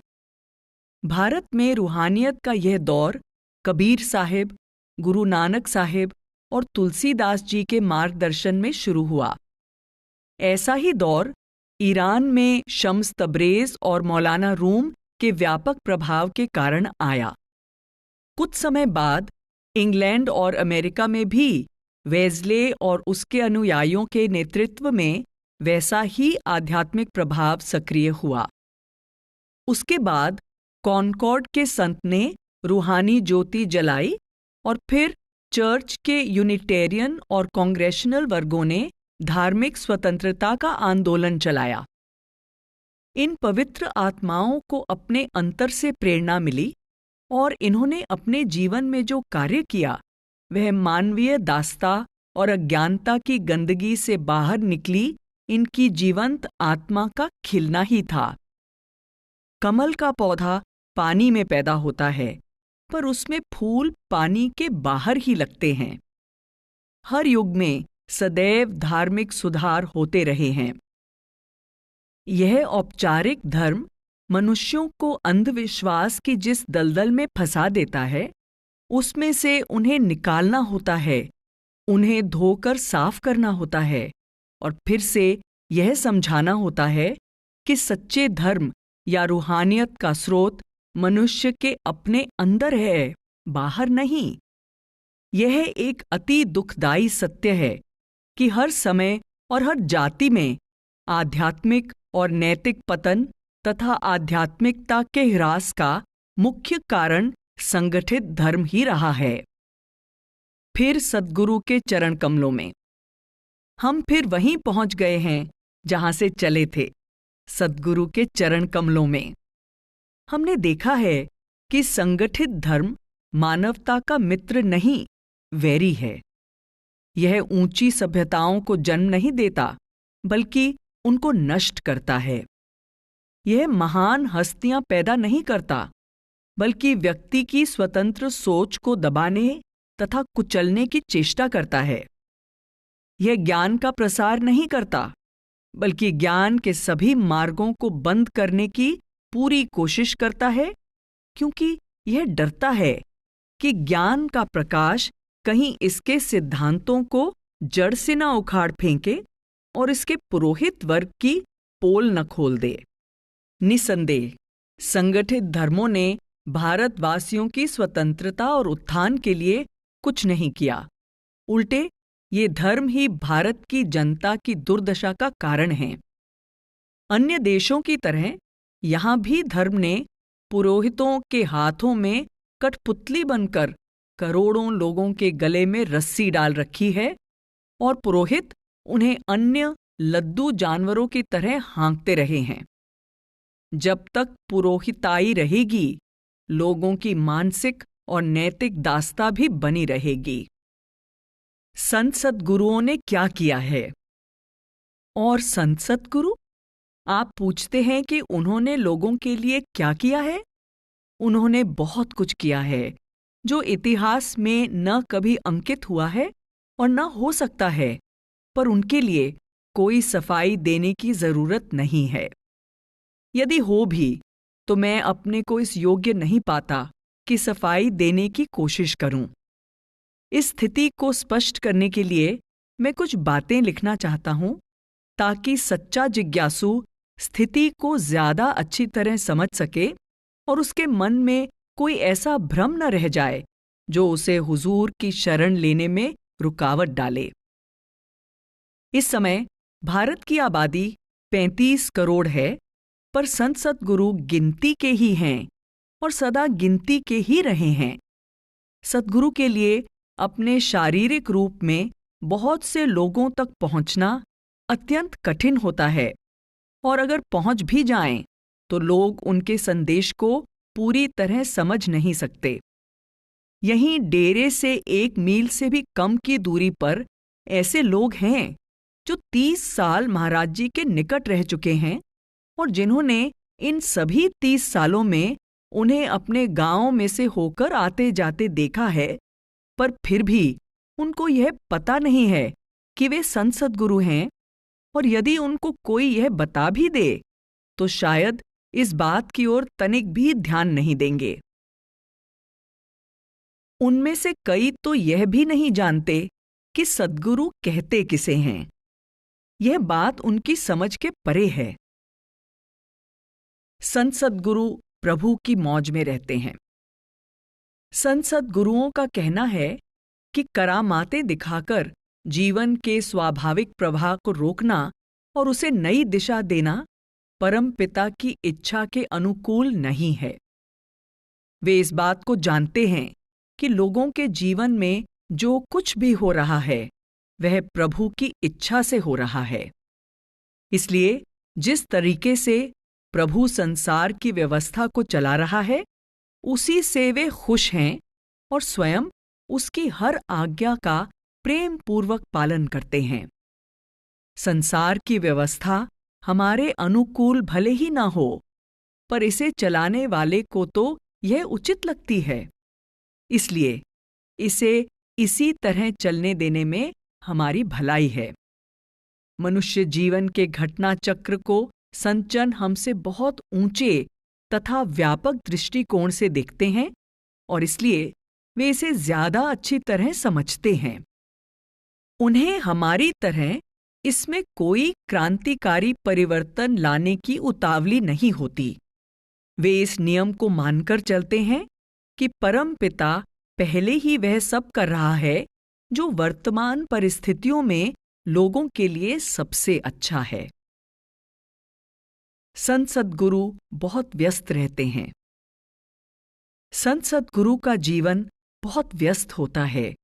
भारत में रूहानियत का यह दौर कबीर साहिब, गुरु नानक साहिब और तुलसीदास जी के मार्गदर्शन में शुरू हुआ। ऐसा ही दौर ईरान में शम्स तब्रेज़ और मौलाना रूम के व्यापक प्रभाव के कारण आया। कुछ समय बाद इंग्लैंड और अमेरिका में भी वेज़ले और उसके अनुयायियों के नेतृत्व में वैसा ही आध्यात्मिक प्रभाव सक्रिय हुआ। उसके बाद कॉनकॉर्ड के संत ने रूहानी ज्योति जलाई और फिर चर्च के यूनिटेरियन और कांग्रेशनल वर्गों ने धार्मिक स्वतंत्रता का आंदोलन चलाया। इन पवित्र आत्माओं को अपने अंतर से प्रेरणा मिली और इन्होंने अपने जीवन में जो कार्य किया वह मानवीय दास्ता और अज्ञानता की गंदगी से बाहर निकली इनकी जीवंत आत्मा का खिलना ही था। कमल का पौधा पानी में पैदा होता है, पर उसमें फूल पानी के बाहर ही लगते हैं। हर युग में सदैव धार्मिक सुधार होते रहे हैं। यह औपचारिक धर्म मनुष्यों को अंधविश्वास की जिस दलदल में फंसा देता है, उसमें से उन्हें निकालना होता है, उन्हें धोकर साफ करना होता है और फिर से यह समझाना होता है कि सच्चे धर्म या रूहानियत का स्रोत मनुष्य के अपने अंदर है, बाहर नहीं। यह एक अति दुखदाई सत्य है कि हर समय और हर जाति में आध्यात्मिक और नैतिक पतन तथा आध्यात्मिकता के ह्रास का मुख्य कारण संगठित धर्म ही रहा है। फिर सद्गुरु के चरण कमलों में हम फिर वहीं पहुंच गए हैं जहां से चले थे, सद्गुरु के चरण कमलों में। हमने देखा है कि संगठित धर्म मानवता का मित्र नहीं, वैरी है। यह ऊंची सभ्यताओं को जन्म नहीं देता, बल्कि उनको नष्ट करता है। यह महान हस्तियां पैदा नहीं करता, बल्कि व्यक्ति की स्वतंत्र सोच को दबाने तथा कुचलने की चेष्टा करता है। यह ज्ञान का प्रसार नहीं करता, बल्कि ज्ञान के सभी मार्गों को बंद करने की पूरी कोशिश करता है, क्योंकि यह डरता है कि ज्ञान का प्रकाश कहीं इसके सिद्धांतों को जड़ से न उखाड़ फेंके और इसके पुरोहित वर्ग की पोल न खोल दे। निसंदेह संगठित धर्मों ने भारतवासियों की स्वतंत्रता और उत्थान के लिए कुछ नहीं किया। उल्टे ये धर्म ही भारत की जनता की दुर्दशा का कारण हैं। अन्य देशों की तरह यहाँ भी धर्म ने पुरोहितों के हाथों में कठपुतली बनकर करोड़ों लोगों के गले में रस्सी डाल रखी है और पुरोहित उन्हें अन्य लद्दू जानवरों की तरह हाँकते रहे हैं। जब तक पुरोहिताई रहेगी, लोगों की मानसिक और नैतिक दास्ता भी बनी रहेगी। संत सद्गुरुओं ने क्या किया है? और संत सद्गुरु, आप पूछते हैं कि उन्होंने लोगों के लिए क्या किया है? उन्होंने बहुत कुछ किया है जो इतिहास में न कभी अंकित हुआ है और न हो सकता है, पर उनके लिए कोई सफाई देने की जरूरत नहीं है। यदि हो भी तो मैं अपने को इस योग्य नहीं पाता कि सफाई देने की कोशिश करूं। इस स्थिति को स्पष्ट करने के लिए मैं कुछ बातें लिखना चाहता हूं, ताकि सच्चा जिज्ञासु स्थिति को ज्यादा अच्छी तरह समझ सके और उसके मन में कोई ऐसा भ्रम न रह जाए जो उसे हुजूर की शरण लेने में रुकावट डाले। इस समय भारत की आबादी 35 करोड़ है, पर संत सद्गुरु गिनती के ही हैं और सदा गिनती के ही रहे हैं। सद्गुरु के लिए अपने शारीरिक रूप में बहुत से लोगों तक पहुंचना अत्यंत कठिन होता है, और अगर पहुंच भी जाएं तो लोग उनके संदेश को पूरी तरह समझ नहीं सकते। यहीं डेरे से 1 मील से भी कम की दूरी पर ऐसे लोग हैं जो 30 साल महाराज जी के निकट रह चुके हैं और जिन्होंने इन सभी 30 सालों में उन्हें अपने गांव में से होकर आते जाते देखा है, पर फिर भी उनको यह पता नहीं है कि वे संत सद्गुरु हैं, और यदि उनको कोई यह बता भी दे तो शायद इस बात की ओर तनिक भी ध्यान नहीं देंगे। उनमें से कई तो यह भी नहीं जानते कि सद्गुरु कहते किसे हैं। यह बात उनकी समझ के परे है। संत सद्गुरु प्रभु की मौज में रहते हैं। संत सद्गुरुओं का कहना है कि करामातें दिखाकर जीवन के स्वाभाविक प्रवाह को रोकना और उसे नई दिशा देना परमपिता की इच्छा के अनुकूल नहीं है। वे इस बात को जानते हैं कि लोगों के जीवन में जो कुछ भी हो रहा है वह प्रभु की इच्छा से हो रहा है। इसलिए जिस तरीके से प्रभु संसार की व्यवस्था को चला रहा है उसी से वे खुश हैं और स्वयं उसकी हर आज्ञा का प्रेम पूर्वक पालन करते हैं। संसार की व्यवस्था हमारे अनुकूल भले ही ना हो, पर इसे चलाने वाले को तो यह उचित लगती है। इसलिए इसे इसी तरह चलने देने में हमारी भलाई है। मनुष्य जीवन के घटना चक्र को संतजन हमसे बहुत ऊंचे तथा व्यापक दृष्टिकोण से देखते हैं और इसलिए वे इसे ज्यादा अच्छी तरह समझते हैं। उन्हें हमारी तरह इसमें कोई क्रांतिकारी परिवर्तन लाने की उतावली नहीं होती। वे इस नियम को मानकर चलते हैं कि परमपिता पहले ही वह सब कर रहा है जो वर्तमान परिस्थितियों में लोगों के लिए सबसे अच्छा है। संत सद्गुरु बहुत व्यस्त रहते हैं। संत सद्गुरु का जीवन बहुत व्यस्त होता है।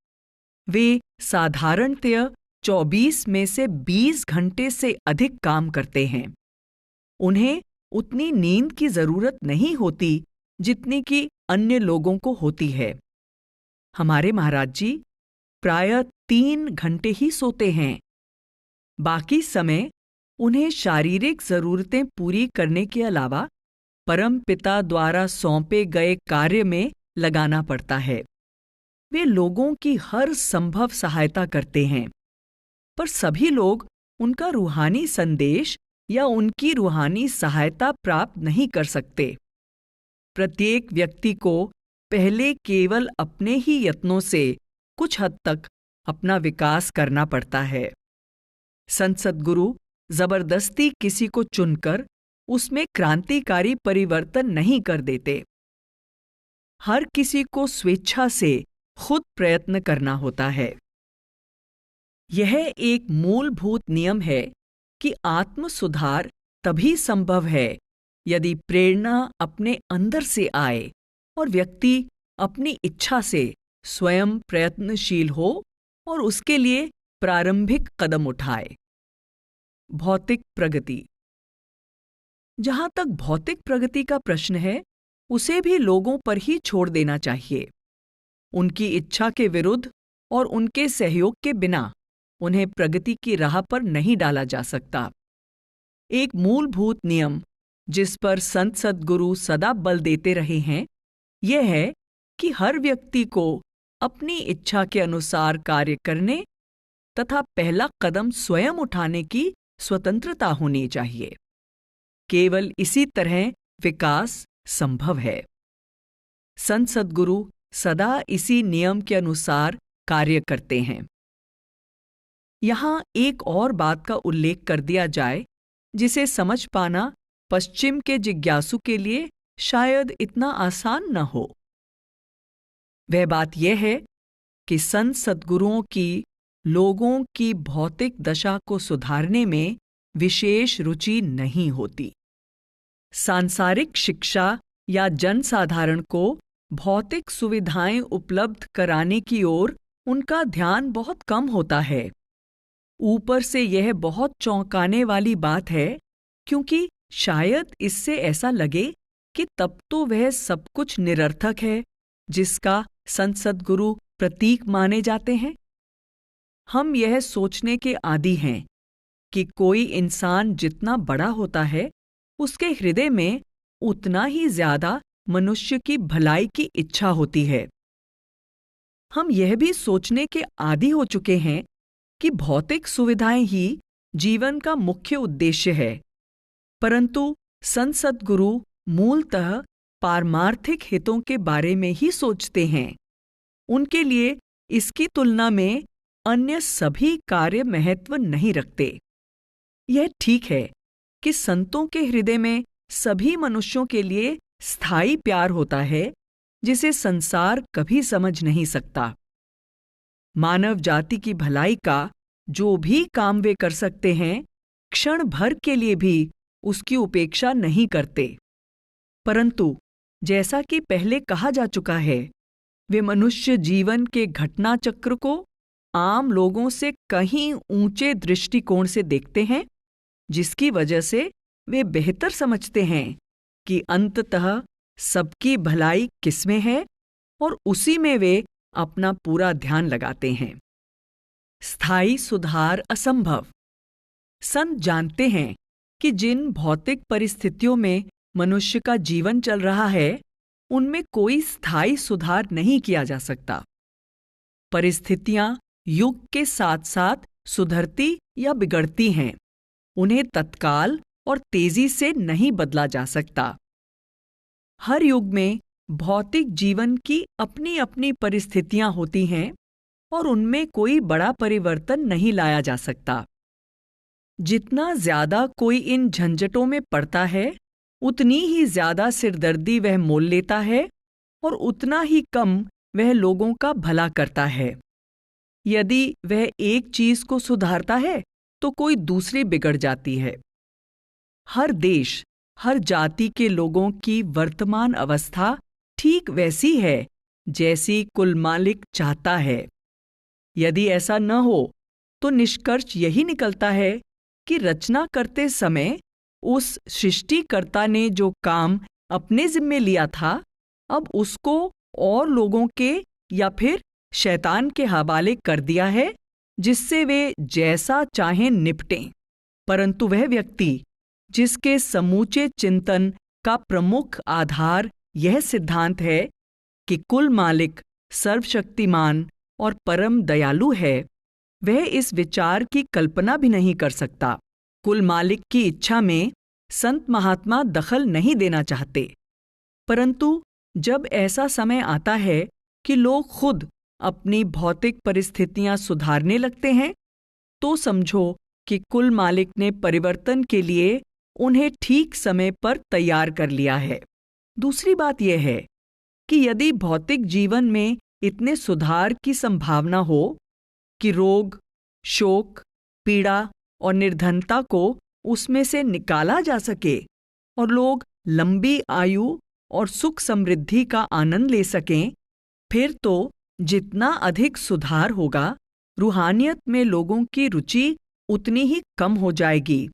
वे साधारणतया 24 में से 20 घंटे से अधिक काम करते हैं। उन्हें उतनी नींद की जरूरत नहीं होती जितनी कि अन्य लोगों को होती है। हमारे महाराज जी प्रायः 3 घंटे ही सोते हैं। बाकी समय उन्हें शारीरिक जरूरतें पूरी करने के अलावा परमपिता द्वारा सौंपे गए कार्य में लगाना पड़ता है। वे लोगों की हर संभव सहायता करते हैं, पर सभी लोग उनका रूहानी संदेश या उनकी रूहानी सहायता प्राप्त नहीं कर सकते। प्रत्येक व्यक्ति को पहले केवल अपने ही यत्नों से कुछ हद तक अपना विकास करना पड़ता है। संत सद्गुरु जबरदस्ती किसी को चुनकर उसमें क्रांतिकारी परिवर्तन नहीं कर देते। हर किसी को स्वेच्छा से खुद प्रयत्न करना होता है। यह एक मूलभूत नियम है कि आत्म सुधार तभी संभव है यदि प्रेरणा अपने अंदर से आए और व्यक्ति अपनी इच्छा से स्वयं प्रयत्नशील हो और उसके लिए प्रारंभिक कदम उठाए। भौतिक प्रगति। जहां तक भौतिक प्रगति का प्रश्न है, उसे भी लोगों पर ही छोड़ देना चाहिए। उनकी इच्छा के विरुद्ध और उनके सहयोग के बिना उन्हें प्रगति की राह पर नहीं डाला जा सकता। एक मूलभूत नियम जिस पर संत सद्गुरु सदा बल देते रहे हैं, यह है कि हर व्यक्ति को अपनी इच्छा के अनुसार कार्य करने तथा पहला कदम स्वयं उठाने की स्वतंत्रता होनी चाहिए। केवल इसी तरह विकास संभव है। संत सद्गुरु सदा इसी नियम के अनुसार कार्य करते हैं। यहां एक और बात का उल्लेख कर दिया जाए जिसे समझ पाना पश्चिम के जिज्ञासु के लिए शायद इतना आसान न हो। वह बात यह है कि संत सद्गुरुओं की लोगों की भौतिक दशा को सुधारने में विशेष रुचि नहीं होती। सांसारिक शिक्षा या जनसाधारण को भौतिक सुविधाएं उपलब्ध कराने की ओर उनका ध्यान बहुत कम होता है। ऊपर से यह बहुत चौंकाने वाली बात है, क्योंकि शायद इससे ऐसा लगे कि तब तो वह सब कुछ निरर्थक है जिसका संत सद्गुरु प्रतीक माने जाते हैं। हम यह सोचने के आदी हैं कि कोई इंसान जितना बड़ा होता है उसके हृदय में उतना ही ज्यादा मनुष्य की भलाई की इच्छा होती है। हम यह भी सोचने के आदी हो चुके हैं कि भौतिक सुविधाएं ही जीवन का मुख्य उद्देश्य है, परंतु संत सद्गुरु मूलतः पारमार्थिक हितों के बारे में ही सोचते हैं। उनके लिए इसकी तुलना में अन्य सभी कार्य महत्व नहीं रखते। यह ठीक है कि संतों के हृदय में सभी मनुष्यों के लिए स्थायी प्यार होता है जिसे संसार कभी समझ नहीं सकता। मानव जाति की भलाई का जो भी काम वे कर सकते हैं क्षण भर के लिए भी उसकी उपेक्षा नहीं करते। परंतु जैसा कि पहले कहा जा चुका है, वे मनुष्य जीवन के घटना चक्र को आम लोगों से कहीं ऊंचे दृष्टिकोण से देखते हैं, जिसकी वजह से वे बेहतर समझते हैं कि अंततः सबकी भलाई किसमें है और उसी में वे अपना पूरा ध्यान लगाते हैं। स्थायी सुधार असंभव। संत जानते हैं कि जिन भौतिक परिस्थितियों में मनुष्य का जीवन चल रहा है, उनमें कोई स्थायी सुधार नहीं किया जा सकता। परिस्थितियां युग के साथ साथ सुधरती या बिगड़ती हैं, उन्हें तत्काल और तेजी से नहीं बदला जा सकता। हर युग में भौतिक जीवन की अपनी अपनी परिस्थितियां होती हैं और उनमें कोई बड़ा परिवर्तन नहीं लाया जा सकता। जितना ज्यादा कोई इन झंझटों में पड़ता है, उतनी ही ज्यादा सिरदर्दी वह मोल लेता है और उतना ही कम वह लोगों का भला करता है। यदि वह एक चीज को सुधारता है तो कोई दूसरी बिगड़ जाती है। हर देश, हर जाति के लोगों की वर्तमान अवस्था ठीक वैसी है जैसी कुल मालिक चाहता है। यदि ऐसा न हो तो निष्कर्ष यही निकलता है कि रचना करते समय उस सृष्टिकर्ता ने जो काम अपने जिम्मे लिया था, अब उसको और लोगों के या फिर शैतान के हवाले कर दिया है, जिससे वे जैसा चाहें निपटें। परंतु वह व्यक्ति जिसके समूचे चिंतन का प्रमुख आधार यह सिद्धांत है कि कुल मालिक सर्वशक्तिमान और परम दयालु है, वह इस विचार की कल्पना भी नहीं कर सकता। कुल मालिक की इच्छा में संत महात्मा दखल नहीं देना चाहते, परंतु जब ऐसा समय आता है कि लोग खुद अपनी भौतिक परिस्थितियां सुधारने लगते हैं, तो समझो कि कुल मालिक ने परिवर्तन के लिए उन्हें ठीक समय पर तैयार कर लिया है। दूसरी बात यह है कि यदि भौतिक जीवन में इतने सुधार की संभावना हो कि रोग, शोक, पीड़ा और निर्धनता को उसमें से निकाला जा सके और लोग लंबी आयु और सुख समृद्धि का आनंद ले सकें, फिर तो जितना अधिक सुधार होगा, रूहानियत में लोगों की रुचि उतनी ही कम हो जाएगी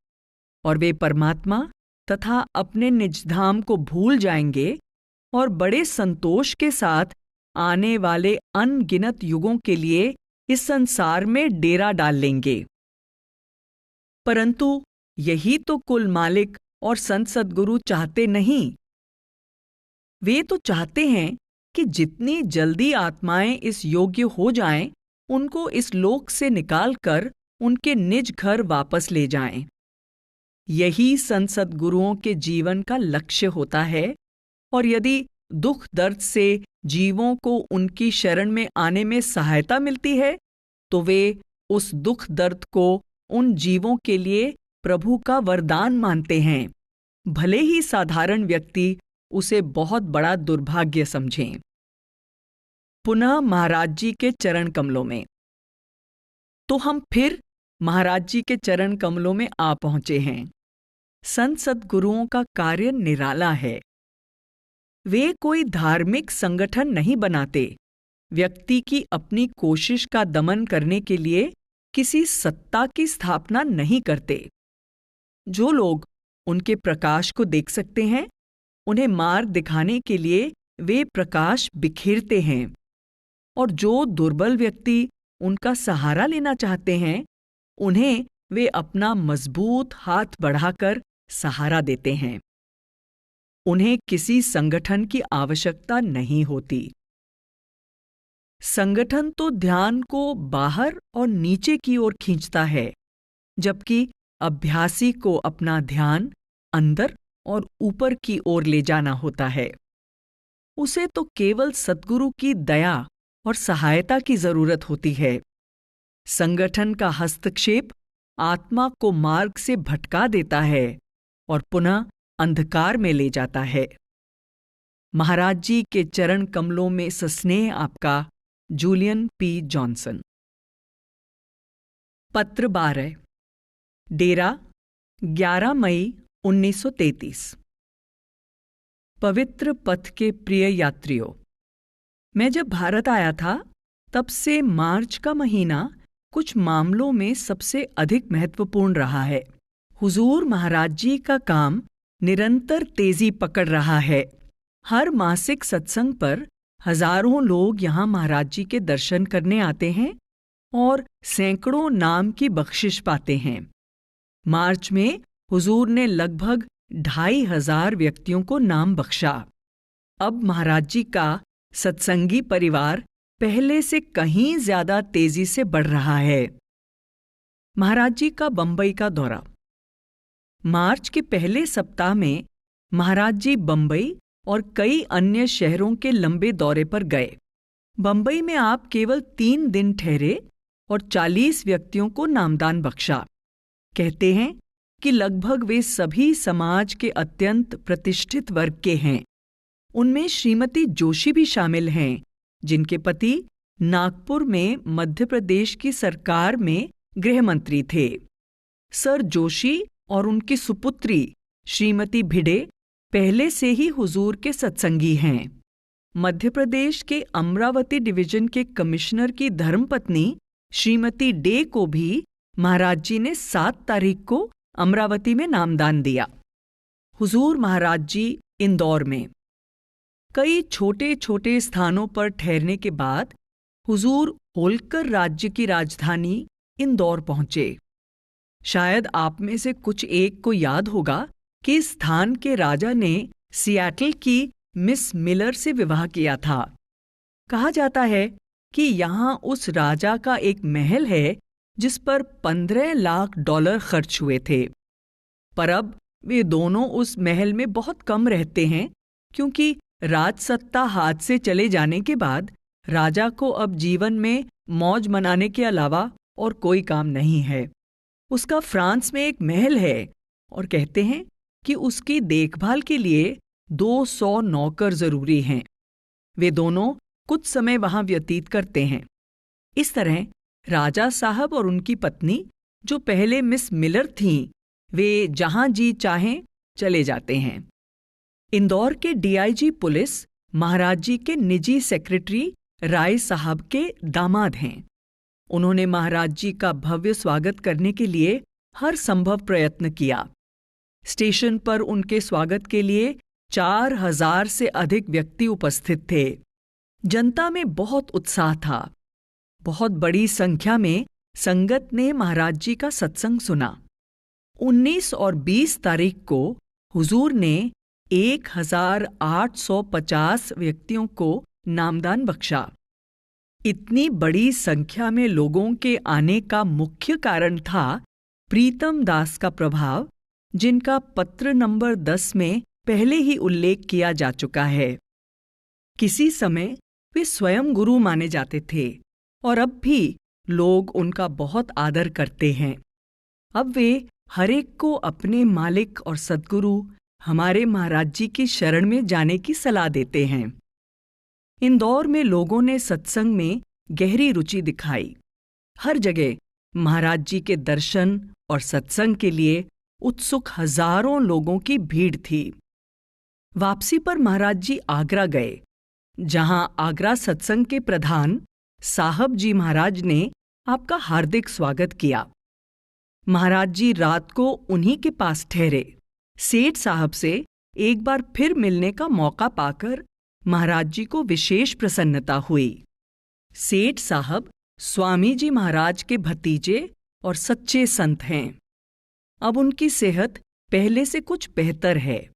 और वे परमात्मा तथा अपने निजधाम को भूल जाएंगे और बड़े संतोष के साथ आने वाले अनगिनत युगों के लिए इस संसार में डेरा डाल लेंगे। परंतु यही तो कुल मालिक और संत सद्गुरु चाहते नहीं। वे तो चाहते हैं कि जितनी जल्दी आत्माएं इस योग्य हो जाएं, उनको इस लोक से निकालकर उनके निज घर वापस ले जाएं। यही संत सद्गुरुओं के जीवन का लक्ष्य होता है और यदि दुख दर्द से जीवों को उनकी शरण में आने में सहायता मिलती है, तो वे उस दुख दर्द को उन जीवों के लिए प्रभु का वरदान मानते हैं, भले ही साधारण व्यक्ति उसे बहुत बड़ा दुर्भाग्य समझें। पुनः महाराज जी के चरण कमलों में। तो हम फिर महाराज जी के चरण कमलों में आ पहुंचे हैं। संत सद्गुरुओं का कार्य निराला है। वे कोई धार्मिक संगठन नहीं बनाते, व्यक्ति की अपनी कोशिश का दमन करने के लिए किसी सत्ता की स्थापना नहीं करते। जो लोग उनके प्रकाश को देख सकते हैं, उन्हें मार्ग दिखाने के लिए वे प्रकाश बिखेरते हैं, और जो दुर्बल व्यक्ति उनका सहारा लेना चाहते हैं, उन्हें वे अपना मजबूत हाथ बढ़ाकर सहारा देते हैं। उन्हें किसी संगठन की आवश्यकता नहीं होती। संगठन तो ध्यान को बाहर और नीचे की ओर खींचता है, जबकि अभ्यासी को अपना ध्यान अंदर और ऊपर की ओर ले जाना होता है। उसे तो केवल सद्गुरु की दया और सहायता की जरूरत होती है। संगठन का हस्तक्षेप आत्मा को मार्ग से भटका देता है और पुनः अंधकार में ले जाता है। महाराज जी के चरण कमलों में सस्नेह आपका, जूलियन पी जॉनसन। पत्र 12। डेरा 11 मई 1933। पवित्र पथ के प्रिय यात्रियों, मैं जब भारत आया था तब से मार्च का महीना कुछ मामलों में सबसे अधिक महत्वपूर्ण रहा है। हुजूर महाराज जी का काम निरंतर तेजी पकड़ रहा है। हर मासिक सत्संग पर हजारों लोग यहाँ महाराज जी के दर्शन करने आते हैं और सैकड़ों नाम की बख्शिश पाते हैं। मार्च में हुजूर ने लगभग 2500 व्यक्तियों को नाम बख्शा। अब महाराज जी का सत्संगी परिवार पहले से कहीं ज्यादा तेजी से बढ़ रहा है। महाराज जी का बंबई का दौरा। मार्च के पहले सप्ताह में महाराज जी बंबई और कई अन्य शहरों के लंबे दौरे पर गए। बंबई में आप केवल 3 दिन ठहरे और 40 व्यक्तियों को नामदान बख्शा। कहते हैं कि लगभग वे सभी समाज के अत्यंत प्रतिष्ठित वर्ग के हैं। उनमें श्रीमती जोशी भी शामिल हैं, जिनके पति नागपुर में मध्य प्रदेश की सरकार में गृह मंत्री थे। सर जोशी और उनकी सुपुत्री श्रीमती भिडे पहले से ही हुजूर के सत्संगी हैं। मध्य प्रदेश के अमरावती डिवीजन के कमिश्नर की धर्मपत्नी श्रीमती डे को भी महाराज जी ने 7 तारीख को अमरावती में नामदान दिया। हुजूर महाराज जी इंदौर में। कई छोटे छोटे स्थानों पर ठहरने के बाद हुजूर होलकर राज्य की राजधानी इंदौर पहुंचे। शायद आप में से कुछ एक को याद होगा कि इस स्थान के राजा ने सियाटल की मिस मिलर से विवाह किया था। कहा जाता है कि यहाँ उस राजा का एक महल है जिस पर $15 लाख खर्च हुए थे। पर अब वे दोनों उस महल में बहुत कम रहते हैं, क्योंकि राजसत्ता हाथ से चले जाने के बाद राजा को अब जीवन में मौज मनाने के अलावा और कोई काम नहीं है। उसका फ्रांस में एक महल है और कहते हैं कि उसकी देखभाल के लिए 200 नौकर जरूरी हैं। वे दोनों कुछ समय वहां व्यतीत करते हैं। इस तरह राजा साहब और उनकी पत्नी, जो पहले मिस मिलर थीं, वे जहां जी चाहें चले जाते हैं। इंदौर के डीआईजी पुलिस महाराज जी के निजी सेक्रेटरी राय साहब के दामाद हैं। उन्होंने महाराज जी का भव्य स्वागत करने के लिए हर संभव प्रयत्न किया। स्टेशन पर उनके स्वागत के लिए 4000 से अधिक व्यक्ति उपस्थित थे। जनता में बहुत उत्साह था। बहुत बड़ी संख्या में संगत ने महाराज जी का सत्संग सुना। 19 और 20 तारीख को हुजूर ने 1850 व्यक्तियों को नामदान बख्शा। इतनी बड़ी संख्या में लोगों के आने का मुख्य कारण था प्रीतम दास का प्रभाव, जिनका पत्र नंबर 10 में पहले ही उल्लेख किया जा चुका है। किसी समय वे स्वयं गुरु माने जाते थे और अब भी लोग उनका बहुत आदर करते हैं। अब वे हर एक को अपने मालिक और सद्गुरु हमारे महाराज जी की शरण में जाने की सलाह देते हैं। इंदौर में लोगों ने सत्संग में गहरी रुचि दिखाई। हर जगह महाराज जी के दर्शन और सत्संग के लिए उत्सुक हजारों लोगों की भीड़ थी। वापसी पर महाराज जी आगरा गए, जहां आगरा सत्संग के प्रधान साहब जी महाराज ने आपका हार्दिक स्वागत किया। महाराज जी रात को उन्हीं के पास ठहरे। सेठ साहब से एक बार फिर मिलने का मौका पाकर महाराज जी को विशेष प्रसन्नता हुई। सेठ साहब स्वामी जी महाराज के भतीजे और सच्चे संत हैं। अब उनकी सेहत पहले से कुछ बेहतर है।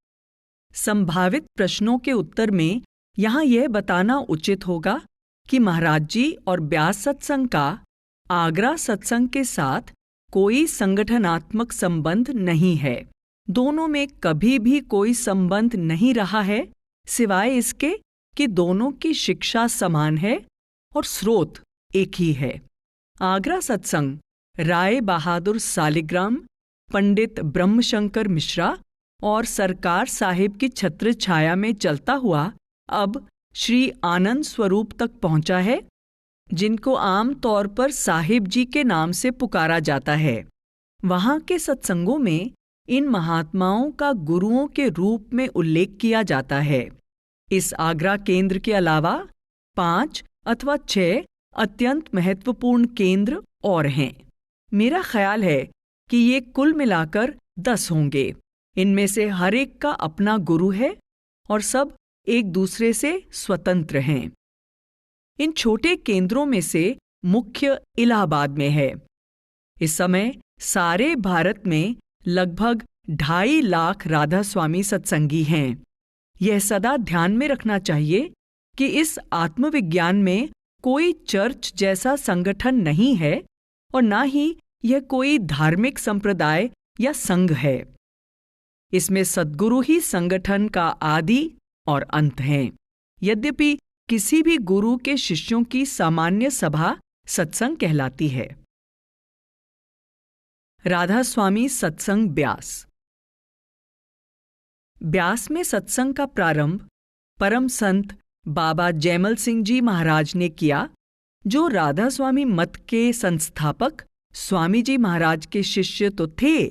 संभावित प्रश्नों के उत्तर में यहाँ यह बताना उचित होगा कि महाराज जी और ब्यास सत्संग का आगरा सत्संग के साथ कोई संगठनात्मक संबंध नहीं है। दोनों में कभी भी कोई संबंध नहीं रहा है, सिवाय इसके कि दोनों की शिक्षा समान है और स्रोत एक ही है। आगरा सत्संग राय बहादुर सालिग्राम, पंडित ब्रह्मशंकर मिश्रा और सरकार साहिब की छत्र छाया में चलता हुआ अब श्री आनंद स्वरूप तक पहुंचा है, जिनको आम तौर पर साहिब जी के नाम से पुकारा जाता है। वहां के सत्संगों में इन महात्माओं का गुरुओं के रूप में उल्लेख किया जाता है। इस आगरा केंद्र के अलावा 5 अथवा 6 अत्यंत महत्वपूर्ण केंद्र और हैं। मेरा ख्याल है कि ये कुल मिलाकर 10 होंगे। इनमें से हर एक का अपना गुरु है और सब एक दूसरे से स्वतंत्र हैं। इन छोटे केंद्रों में से मुख्य इलाहाबाद में है। इस समय सारे भारत में लगभग 2.5 लाख राधा स्वामी सत्संगी हैं। यह सदा ध्यान में रखना चाहिए कि इस आत्मविज्ञान में कोई चर्च जैसा संगठन नहीं है और ना ही यह कोई धार्मिक संप्रदाय या संघ है। इसमें सद्गुरु ही संगठन का आदि और अंत हैं। यद्यपि किसी भी गुरु के शिष्यों की सामान्य सभा सत्संग कहलाती है। राधा स्वामी सत्संग ब्यास। ब्यास में सत्संग का प्रारंभ परम संत बाबा जैमल सिंह जी महाराज ने किया, जो राधा स्वामी मत के संस्थापक स्वामी जी महाराज के शिष्य तो थे,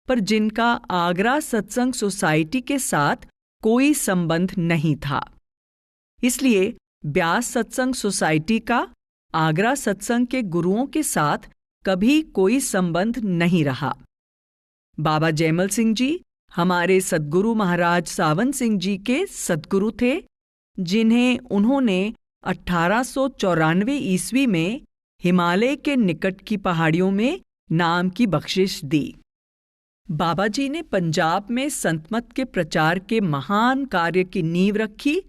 पर जिनका आगरा सत्संग सोसाइटी के साथ कोई संबंध नहीं था। इसलिए ब्यास सत्संग सोसाइटी का आगरा सत्संग के गुरुओं के साथ कभी कोई संबंध नहीं रहा। बाबा जैमल सिंह जी हमारे सद्गुरु महाराज सावन सिंह जी के सद्गुरु थे, जिन्हें उन्होंने 1894 ईस्वी में हिमालय के निकट की पहाड़ियों में नाम की बख्शिश दी। बाबा जी ने पंजाब में संतमत के प्रचार के महान कार्य की नींव रखी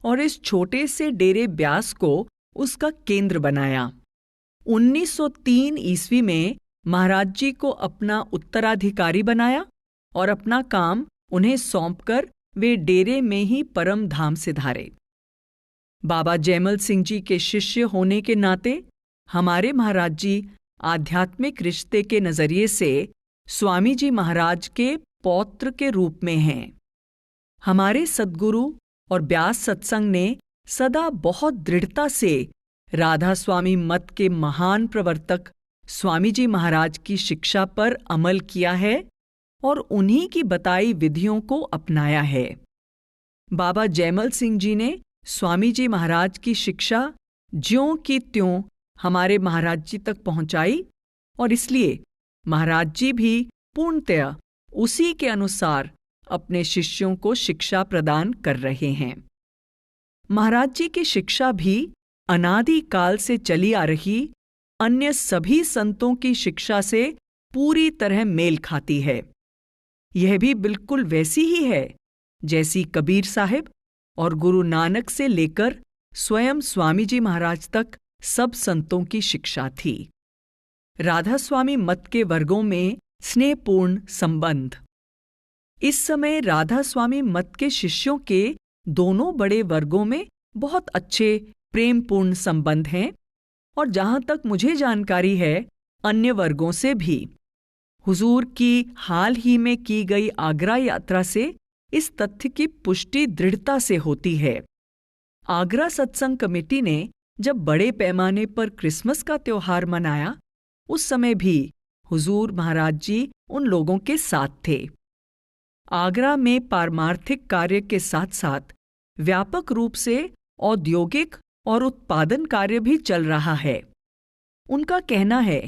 और इस छोटे से डेरे ब्यास को उसका केंद्र बनाया। 1903 ईस्वी में महाराज जी को अपना उत्तराधिकारी बनाया और अपना काम उन्हें सौंपकर वे डेरे में ही परम धाम से धारे। बाबा जैमल सिंह जी के शिष्य होने के नाते हमारे महाराज जी आध्यात्मिक रिश्ते के नजरिए से स्वामी जी महाराज के पौत्र के रूप में हैं। हमारे सद्गुरु और ब्यास सत्संग ने सदा बहुत दृढ़ता से राधा स्वामी मत के महान प्रवर्तक स्वामी जी महाराज की शिक्षा पर अमल किया है और उन्हीं की बताई विधियों को अपनाया है। बाबा जैमल सिंह जी ने स्वामी जी महाराज की शिक्षा ज्यों की त्यों हमारे महाराज जी तक पहुंचाई और इसलिए महाराज जी भी पूर्णतया उसी के अनुसार अपने शिष्यों को शिक्षा प्रदान कर रहे हैं। महाराज जी की शिक्षा भी अनादि काल से चली आ रही अन्य सभी संतों की शिक्षा से पूरी तरह मेल खाती है। यह भी बिल्कुल वैसी ही है जैसी कबीर साहिब और गुरु नानक से लेकर स्वयं स्वामी जी महाराज तक सब संतों की शिक्षा थी। राधा स्वामी मत के वर्गों में स्नेहपूर्ण संबंध। इस समय राधा स्वामी मत के शिष्यों के दोनों बड़े वर्गों में बहुत अच्छे प्रेमपूर्ण संबंध हैं और जहां तक मुझे जानकारी है अन्य वर्गों से भी। हुजूर की हाल ही में की गई आगरा यात्रा से इस तथ्य की पुष्टि दृढ़ता से होती है। आगरा सत्संग कमेटी ने जब बड़े पैमाने पर क्रिसमस का त्योहार मनाया, उस समय भी हुजूर महाराज जी उन लोगों के साथ थे। आगरा में पारमार्थिक कार्य के साथ साथ व्यापक रूप से औद्योगिक और उत्पादन कार्य भी चल रहा है। उनका कहना है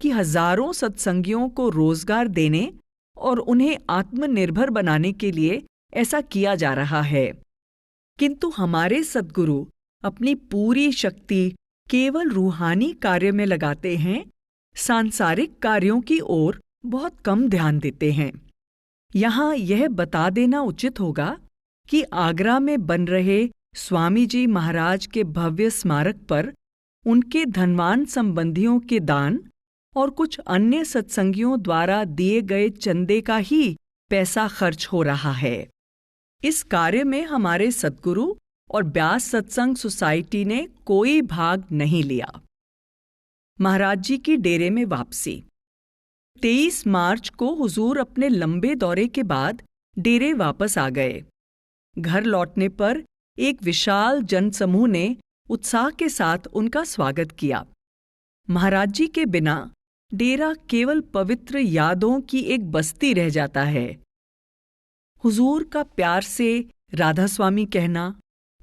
कि हजारों सत्संगियों को रोजगार देने और उन्हें आत्मनिर्भर बनाने के लिए ऐसा किया जा रहा है, किंतु हमारे सद्गुरु अपनी पूरी शक्ति केवल रूहानी कार्य में लगाते हैं, सांसारिक कार्यों की ओर बहुत कम ध्यान देते हैं। यहाँ यह बता देना उचित होगा कि आगरा में बन रहे स्वामी जी महाराज के भव्य स्मारक पर उनके धनवान संबंधियों के दान और कुछ अन्य सत्संगियों द्वारा दिए गए चंदे का ही पैसा खर्च हो रहा है। इस कार्य में हमारे सद्गुरु और ब्यास सत्संग सोसाइटी ने कोई भाग नहीं लिया। महाराज जी की डेरे में वापसी। 23 मार्च को हुजूर अपने लंबे दौरे के बाद डेरे वापस आ गए। घर लौटने पर एक विशाल जनसमूह ने उत्साह के साथ उनका स्वागत किया। महाराज जी के बिना डेरा केवल पवित्र यादों की एक बस्ती रह जाता है। हुजूर का प्यार से राधा स्वामी कहना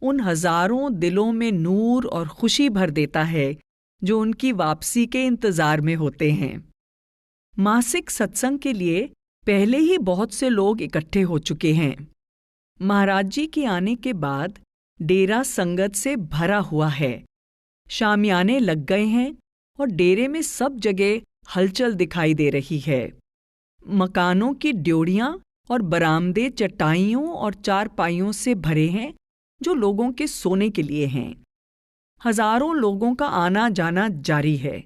उन हजारों दिलों में नूर और खुशी भर देता है जो उनकी वापसी के इंतजार में होते हैं। मासिक सत्संग के लिए पहले ही बहुत से लोग इकट्ठे हो चुके हैं। महाराज जी के आने के बाद डेरा संगत से भरा हुआ है। शामियाने लग गए हैं और डेरे में सब जगह हलचल दिखाई दे रही है। मकानों की ड्योढ़ियां और बरामदे चटाइयों और चारपाइयों से भरे हैं जो लोगों के सोने के लिए हैं। हजारों लोगों का आना जाना जारी है।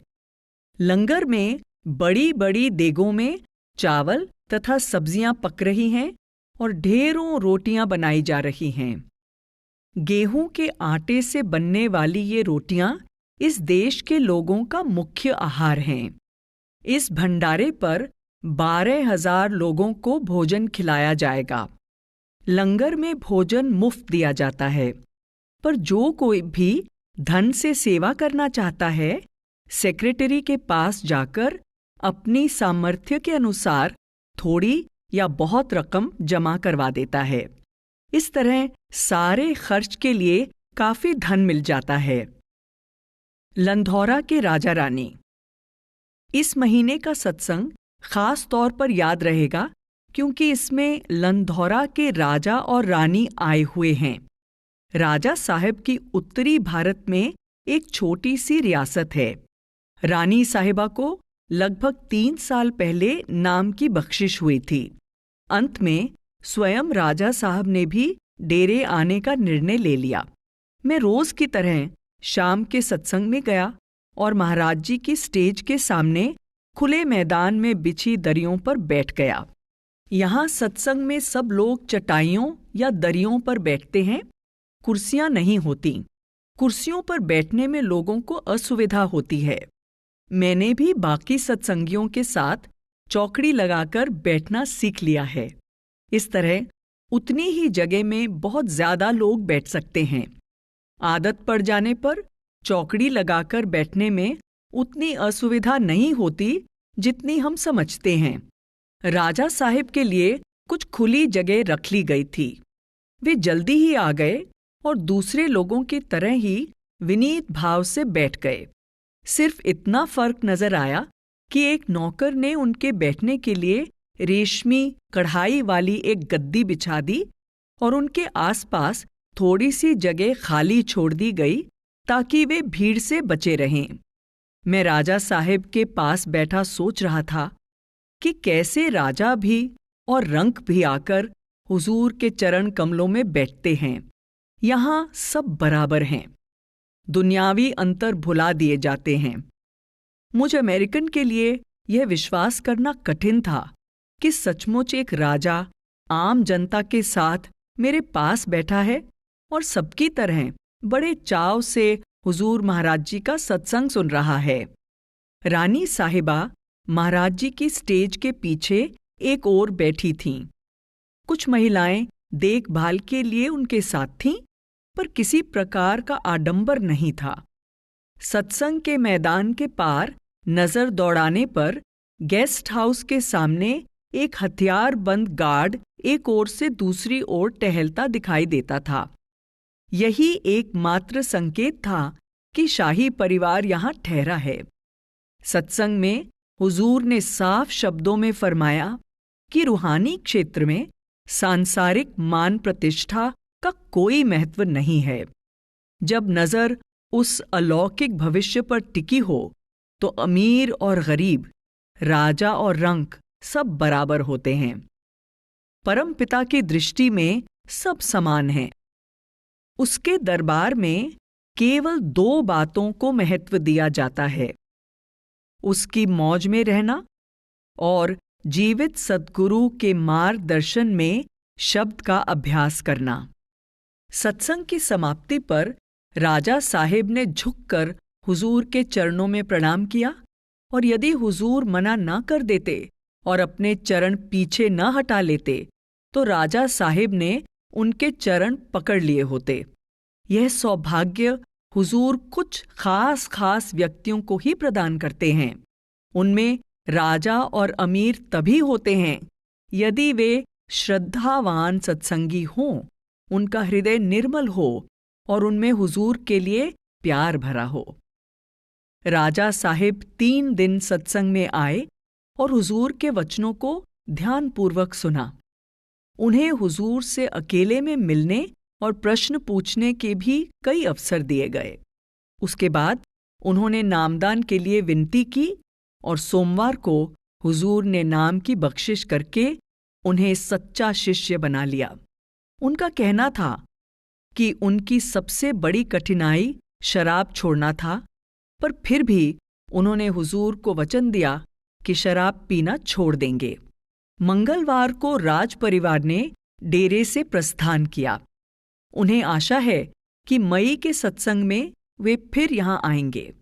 लंगर में बड़ी बड़ी देगों में चावल तथा सब्जियां पक रही हैं और ढेरों रोटियां बनाई जा रही हैं। गेहूं के आटे से बनने वाली ये रोटियां इस देश के लोगों का मुख्य आहार हैं। इस भंडारे पर 12,000 लोगों को भोजन खिलाया जाएगा। लंगर में भोजन मुफ्त दिया जाता है, पर जो कोई भी धन से सेवा करना चाहता है, सेक्रेटरी के पास जाकर अपनी सामर्थ्य के अनुसार थोड़ी या बहुत रकम जमा करवा देता है। इस तरह सारे खर्च के लिए काफी धन मिल जाता है। लंधौरा के राजा रानी। इस महीने का सत्संग खास तौर पर याद रहेगा क्योंकि इसमें लंधौरा के राजा और रानी आए हुए हैं। राजा साहब की उत्तरी भारत में एक छोटी सी रियासत है। रानी साहिबा को लगभग 3 साल पहले नाम की बख्शिश हुई थी। अंत में स्वयं राजा साहब ने भी डेरे आने का निर्णय ले लिया। मैं रोज की तरह शाम के सत्संग में गया और महाराज जी की स्टेज के सामने खुले मैदान में बिछी दरियों पर बैठ गया। यहाँ सत्संग में सब लोग चटाइयों या दरियों पर बैठते हैं, कुर्सियां नहीं होती। कुर्सियों पर बैठने में लोगों को असुविधा होती है। मैंने भी बाकी सत्संगियों के साथ चौकड़ी लगाकर बैठना सीख लिया है। इस तरह उतनी ही जगह में बहुत ज्यादा लोग बैठ सकते हैं। आदत पड़ जाने पर चौकड़ी लगाकर बैठने में उतनी असुविधा नहीं होती जितनी हम समझते हैं। राजा साहिब के लिए कुछ खुली जगह रख ली गई थी। वे जल्दी ही आ गए और दूसरे लोगों की तरह ही विनीत भाव से बैठ गए। सिर्फ इतना फर्क नजर आया कि एक नौकर ने उनके बैठने के लिए रेशमी कढ़ाई वाली एक गद्दी बिछा दी और उनके आसपास थोड़ी सी जगह खाली छोड़ दी गई ताकि वे भीड़ से बचे रहें। मैं राजा साहिब के पास बैठा सोच रहा था कि कैसे राजा भी और रंक भी आकर हुजूर के चरण कमलों में बैठते हैं। यहाँ सब बराबर हैं। दुनियावी अंतर भुला दिए जाते हैं। मुझ अमेरिकन के लिए यह विश्वास करना कठिन था कि सचमुच एक राजा आम जनता के साथ मेरे पास बैठा है और सबकी तरह बड़े चाव से हुजूर महाराज जी का सत्संग सुन रहा है। रानी साहिबा महाराज जी की स्टेज के पीछे एक ओर बैठी थीं। कुछ महिलाएं देखभाल के लिए उनके साथ थीं, पर किसी प्रकार का आडंबर नहीं था। सत्संग के मैदान के पार नजर दौड़ाने पर गेस्ट हाउस के सामने एक हथियारबंद गार्ड एक ओर से दूसरी ओर टहलता दिखाई देता था। यही एकमात्र संकेत था कि शाही परिवार यहाँ ठहरा है। सत्संग में हुजूर ने साफ शब्दों में फरमाया कि रूहानी क्षेत्र में सांसारिक मान प्रतिष्ठा का कोई महत्व नहीं है। जब नजर उस अलौकिक भविष्य पर टिकी हो तो अमीर और गरीब, राजा और रंक सब बराबर होते हैं। परमपिता की दृष्टि में सब समान हैं। उसके दरबार में केवल 2 बातों को महत्व दिया जाता है, उसकी मौज में रहना और जीवित सद्गुरु के मार्गदर्शन में शब्द का अभ्यास करना। सत्संग की समाप्ति पर राजा साहिब ने झुककर हुजूर के चरणों में प्रणाम किया और यदि हुजूर मना न कर देते और अपने चरण पीछे न हटा लेते तो राजा साहिब ने उनके चरण पकड़ लिए होते। यह सौभाग्य हुजूर कुछ खास व्यक्तियों को ही प्रदान करते हैं। उनमें राजा और अमीर तभी होते हैं यदि वे श्रद्धावान सत्संगी हों, उनका हृदय निर्मल हो और उनमें हुजूर के लिए प्यार भरा हो। राजा साहिब 3 दिन सत्संग में आए और हुजूर के वचनों को ध्यानपूर्वक सुना। उन्हें हुजूर से अकेले में मिलने और प्रश्न पूछने के भी कई अवसर दिए गए। उसके बाद उन्होंने नामदान के लिए विनती की और सोमवार को हुजूर ने नाम की बख्शिश करके उन्हें सच्चा शिष्य बना लिया। उनका कहना था कि उनकी सबसे बड़ी कठिनाई शराब छोड़ना था, पर फिर भी उन्होंने हुजूर को वचन दिया कि शराब पीना छोड़ देंगे। मंगलवार को राज परिवार ने डेरे से प्रस्थान किया। उन्हें आशा है कि मई के सत्संग में वे फिर यहाँ आएंगे।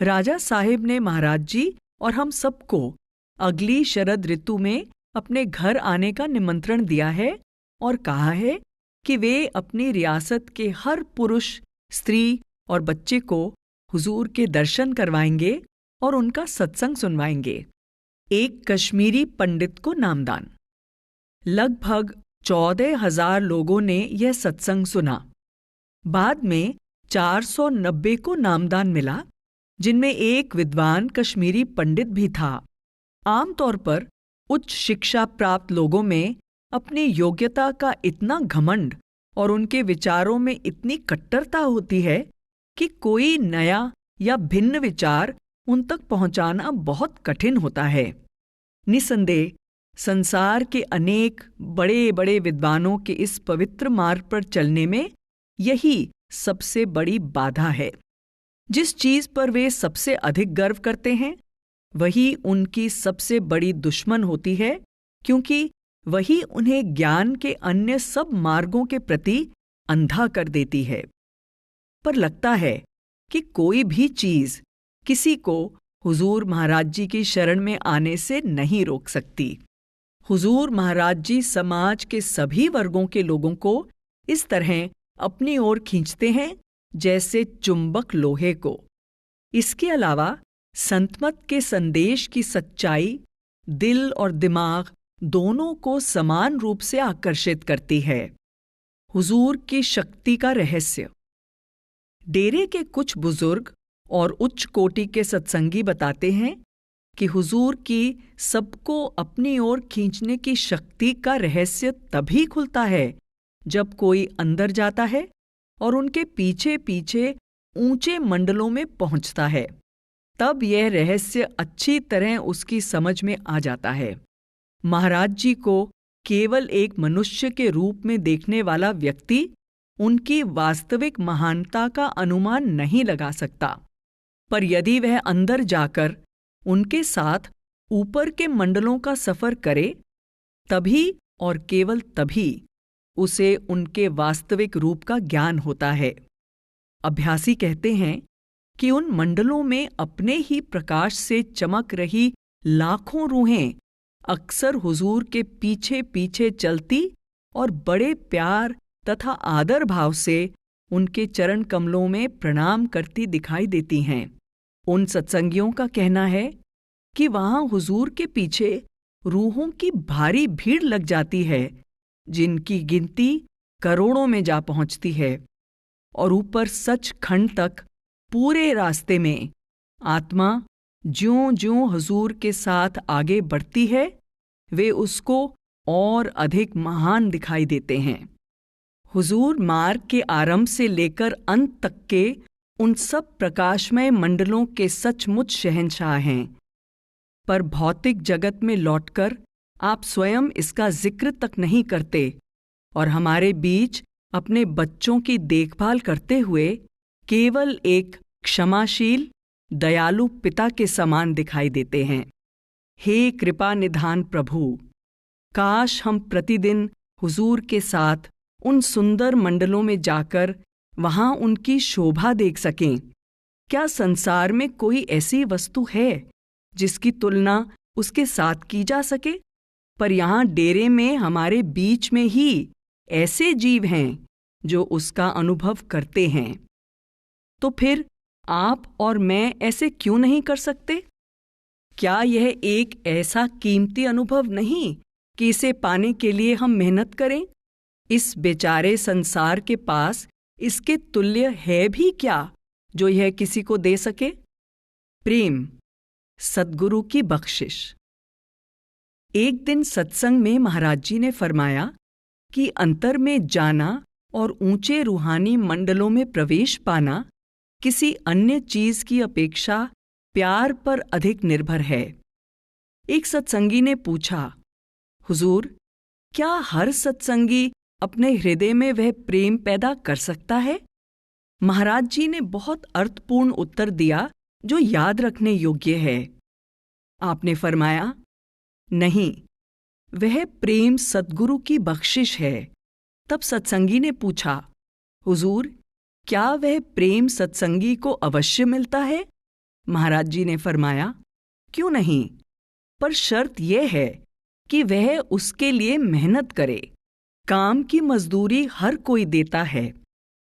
राजा साहिब ने महाराज जी और हम सबको अगली शरद ऋतु में अपने घर आने का निमंत्रण दिया है और कहा है कि वे अपनी रियासत के हर पुरुष, स्त्री और बच्चे को हुजूर के दर्शन करवाएंगे और उनका सत्संग सुनवाएंगे। एक कश्मीरी पंडित को नामदान। लगभग 14,000 लोगों ने यह सत्संग सुना। बाद में 490 को नामदान मिला, जिनमें एक विद्वान कश्मीरी पंडित भी था। आमतौर पर उच्च शिक्षा प्राप्त लोगों में अपनी योग्यता का इतना घमंड और उनके विचारों में इतनी कट्टरता होती है कि कोई नया या भिन्न विचार उन तक पहुंचाना बहुत कठिन होता है। निसंदेह संसार के अनेक बड़े बड़े विद्वानों के इस पवित्र मार्ग पर चलने में यही सबसे बड़ी बाधा है। जिस चीज पर वे सबसे अधिक गर्व करते हैं, वही उनकी सबसे बड़ी दुश्मन होती है, क्योंकि वही उन्हें ज्ञान के अन्य सब मार्गों के प्रति अंधा कर देती है। पर लगता है कि कोई भी चीज किसी को हुजूर महाराज जी की शरण में आने से नहीं रोक सकती। हुजूर महाराज जी समाज के सभी वर्गों के लोगों को इस तरह अपनी ओर खींचते हैं जैसे चुंबक लोहे को। इसके अलावा संतमत के संदेश की सच्चाई दिल और दिमाग दोनों को समान रूप से आकर्षित करती है। हुजूर की शक्ति का रहस्य। डेरे के कुछ बुजुर्ग और उच्च कोटि के सत्संगी बताते हैं कि हुजूर की सबको अपनी ओर खींचने की शक्ति का रहस्य तभी खुलता है जब कोई अंदर जाता है और उनके पीछे पीछे ऊंचे मंडलों में पहुंचता है। तब यह रहस्य अच्छी तरह उसकी समझ में आ जाता है। महाराज जी को केवल एक मनुष्य के रूप में देखने वाला व्यक्ति उनकी वास्तविक महानता का अनुमान नहीं लगा सकता, पर यदि वह अंदर जाकर उनके साथ ऊपर के मंडलों का सफर करे, तभी और केवल तभी उसे उनके वास्तविक रूप का ज्ञान होता है। अभ्यासी कहते हैं कि उन मंडलों में अपने ही प्रकाश से चमक रही लाखों रूहें अक्सर हुजूर के पीछे पीछे चलती और बड़े प्यार तथा आदर भाव से उनके चरण कमलों में प्रणाम करती दिखाई देती हैं। उन सत्संगियों का कहना है कि वहां हुजूर के पीछे रूहों की भारी भीड़ लग जाती है, जिनकी गिनती करोड़ों में जा पहुंचती है, और ऊपर सचखंड तक पूरे रास्ते में आत्मा ज्यों-ज्यों हुजूर के साथ आगे बढ़ती है, वे उसको और अधिक महान दिखाई देते हैं। हुजूर मार्ग के आरंभ से लेकर अंत तक के उन सब प्रकाशमय मंडलों के सचमुच शहंशाह हैं, पर भौतिक जगत में लौटकर आप स्वयं इसका जिक्र तक नहीं करते और हमारे बीच अपने बच्चों की देखभाल करते हुए केवल एक क्षमाशील दयालु पिता के समान दिखाई देते हैं। हे कृपा निधान प्रभु, काश हम प्रतिदिन हुजूर के साथ उन सुंदर मंडलों में जाकर वहां उनकी शोभा देख सकें। क्या संसार में कोई ऐसी वस्तु है जिसकी तुलना उसके साथ की जा सके? पर यहाँ डेरे में हमारे बीच में ही ऐसे जीव हैं जो उसका अनुभव करते हैं। तो फिर आप और मैं ऐसे क्यों नहीं कर सकते? क्या यह एक ऐसा कीमती अनुभव नहीं कि इसे पाने के लिए हम मेहनत करें? इस बेचारे संसार के पास इसके तुल्य है भी क्या जो यह किसी को दे सके? प्रेम, सद्गुरु की बख्शिश। एक दिन सत्संग में महाराज जी ने फरमाया कि अंतर में जाना और ऊंचे रूहानी मंडलों में प्रवेश पाना किसी अन्य चीज की अपेक्षा प्यार पर अधिक निर्भर है। एक सत्संगी ने पूछा, हुजूर, क्या हर सत्संगी अपने हृदय में वह प्रेम पैदा कर सकता है? महाराज जी ने बहुत अर्थपूर्ण उत्तर दिया जो याद रखने योग्य है। आपने फरमाया, नहीं, वह प्रेम सद्गुरु की बख्शिश है। तब सत्संगी ने पूछा, हुजूर, क्या वह प्रेम सत्संगी को अवश्य मिलता है? महाराज जी ने फरमाया, क्यों नहीं, पर शर्त यह है कि वह उसके लिए मेहनत करे। काम की मजदूरी हर कोई देता है,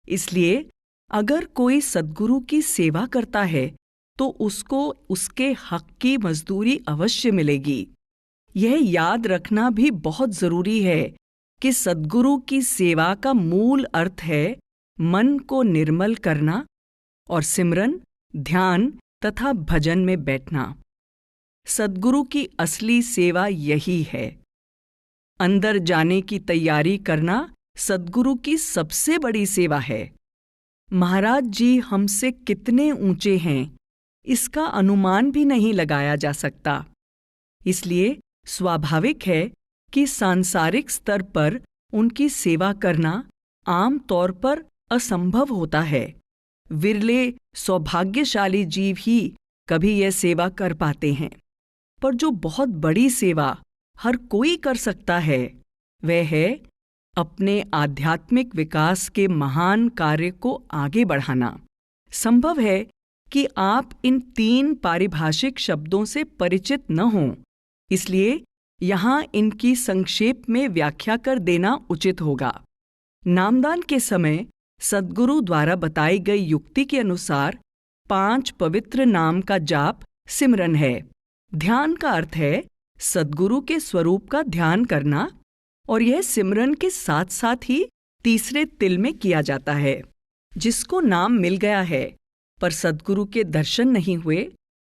इसलिए अगर कोई सद्गुरु की सेवा करता है तो उसको उसके हक की मजदूरी अवश्य मिलेगी। यह याद रखना भी बहुत जरूरी है कि सद्गुरु की सेवा का मूल अर्थ है मन को निर्मल करना और सिमरन, ध्यान तथा भजन में बैठना। सद्गुरु की असली सेवा यही है। अंदर जाने की तैयारी करना सद्गुरु की सबसे बड़ी सेवा है। महाराज जी हमसे कितने ऊंचे हैं, इसका अनुमान भी नहीं लगाया जा सकता। इसलिए स्वाभाविक है कि सांसारिक स्तर पर उनकी सेवा करना आम तौर पर असंभव होता है। विरले सौभाग्यशाली जीव ही कभी यह सेवा कर पाते हैं। पर जो बहुत बड़ी सेवा हर कोई कर सकता है, वह है अपने आध्यात्मिक विकास के महान कार्य को आगे बढ़ाना। संभव है कि आप इन 3 पारिभाषिक शब्दों से परिचित न हों, इसलिए यहाँ इनकी संक्षेप में व्याख्या कर देना उचित होगा। नामदान के समय सद्गुरु द्वारा बताई गई युक्ति के अनुसार 5 पवित्र नाम का जाप सिमरन है। ध्यान का अर्थ है सद्गुरु के स्वरूप का ध्यान करना, और यह सिमरन के साथ साथ ही तीसरे तिल में किया जाता है। जिसको नाम मिल गया है पर सद्गुरु के दर्शन नहीं हुए,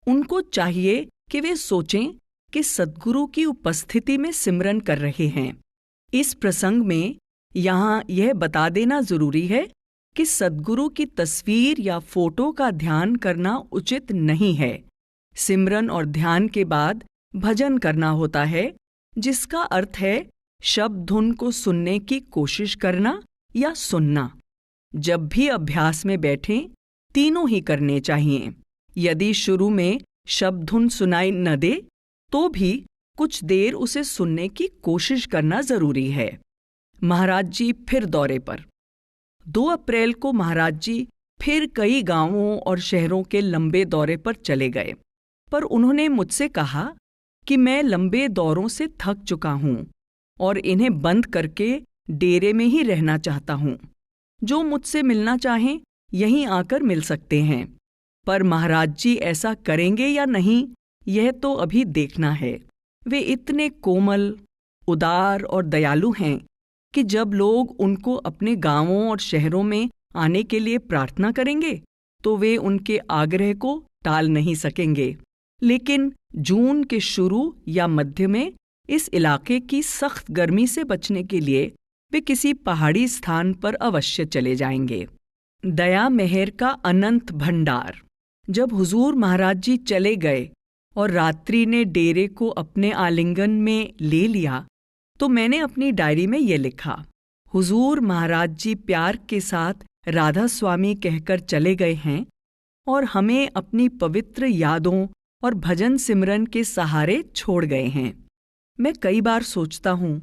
उनको चाहिए कि वे सोचें कि सद्गुरु की उपस्थिति में सिमरन कर रहे हैं। इस प्रसंग में यहाँ यह बता देना जरूरी है कि सद्गुरु की तस्वीर या फोटो का ध्यान करना उचित नहीं है। सिमरन और ध्यान के बाद भजन करना होता है, जिसका अर्थ है शब्द धुन को सुनने की कोशिश करना या सुनना। जब भी अभ्यास में बैठें, तीनों ही करने चाहिए। यदि शुरू में शब्द धुन सुनाई न दे तो भी कुछ देर उसे सुनने की कोशिश करना जरूरी है। महाराज जी फिर दौरे पर। 2 अप्रैल को महाराज जी फिर कई गांवों और शहरों के लंबे दौरे पर चले गए, पर उन्होंने मुझसे कहा कि मैं लंबे दौरों से थक चुका हूं और इन्हें बंद करके डेरे में ही रहना चाहता हूं। जो मुझसे मिलना चाहें यहीं आकर मिल सकते हैं, पर महाराज जी ऐसा करेंगे या नहीं, यह तो अभी देखना है। वे इतने कोमल, उदार और दयालु हैं कि जब लोग उनको अपने गांवों और शहरों में आने के लिए प्रार्थना करेंगे तो वे उनके आग्रह को टाल नहीं सकेंगे। लेकिन जून के शुरू या मध्य में इस इलाके की सख्त गर्मी से बचने के लिए वे किसी पहाड़ी स्थान पर अवश्य चले जाएंगे। दया मेहर का अनंत भंडार। जब हुजूर महाराज जी चले गए और रात्रि ने डेरे को अपने आलिंगन में ले लिया, तो मैंने अपनी डायरी में ये लिखा, हुजूर महाराज जी प्यार के साथ राधा स्वामी कहकर चले गए हैं और हमें अपनी पवित्र यादों और भजन सिमरन के सहारे छोड़ गए हैं। मैं कई बार सोचता हूँ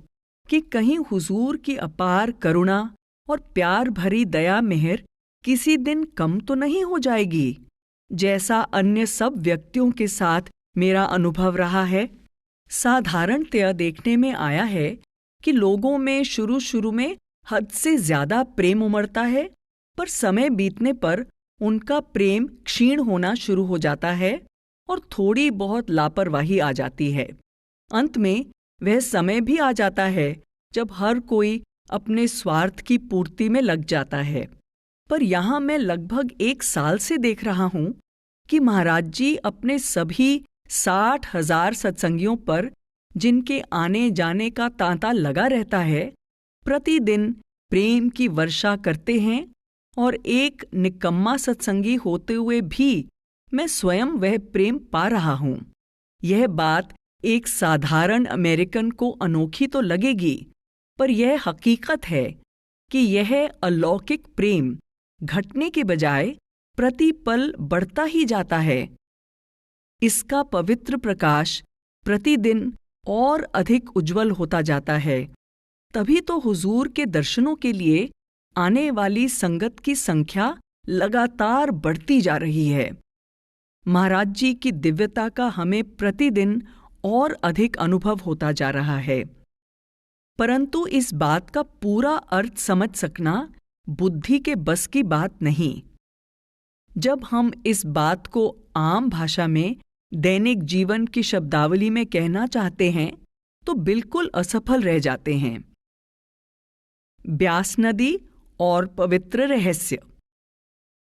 कि कहीं हुजूर की अपार करुणा और प्यार भरी दया मेहर किसी दिन कम तो नहीं हो जाएगी, जैसा अन्य सब व्यक्तियों के साथ मेरा अनुभव रहा है। साधारणतया देखने में आया है कि लोगों में शुरू में हद से ज्यादा प्रेम उमड़ता है, पर समय बीतने पर उनका प्रेम क्षीण होना शुरू हो जाता है और थोड़ी बहुत लापरवाही आ जाती है। अंत में वह समय भी आ जाता है जब हर कोई अपने स्वार्थ की पूर्ति में लग जाता है। पर यहाँ मैं लगभग 1 साल से देख रहा हूँ कि महाराज जी अपने सभी 60,000 सत्संगियों पर, जिनके आने जाने का तांता लगा रहता है, प्रतिदिन प्रेम की वर्षा करते हैं। और एक निकम्मा सत्संगी होते हुए भी मैं स्वयं वह प्रेम पा रहा हूँ। यह बात एक साधारण अमेरिकन को अनोखी तो लगेगी, पर यह हकीकत है कि यह अलौकिक प्रेम घटने के बजाय प्रतिपल बढ़ता ही जाता है। इसका पवित्र प्रकाश प्रतिदिन और अधिक उज्जवल होता जाता है। तभी तो हुजूर के दर्शनों के लिए आने वाली संगत की संख्या लगातार बढ़ती जा रही है। महाराज जी की दिव्यता का हमें प्रतिदिन और अधिक अनुभव होता जा रहा है। परंतु इस बात का पूरा अर्थ समझ सकना बुद्धि के बस की बात नहीं। जब हम इस बात को आम भाषा में दैनिक जीवन की शब्दावली में कहना चाहते हैं तो बिल्कुल असफल रह जाते हैं। ब्यास नदी और पवित्र रहस्य।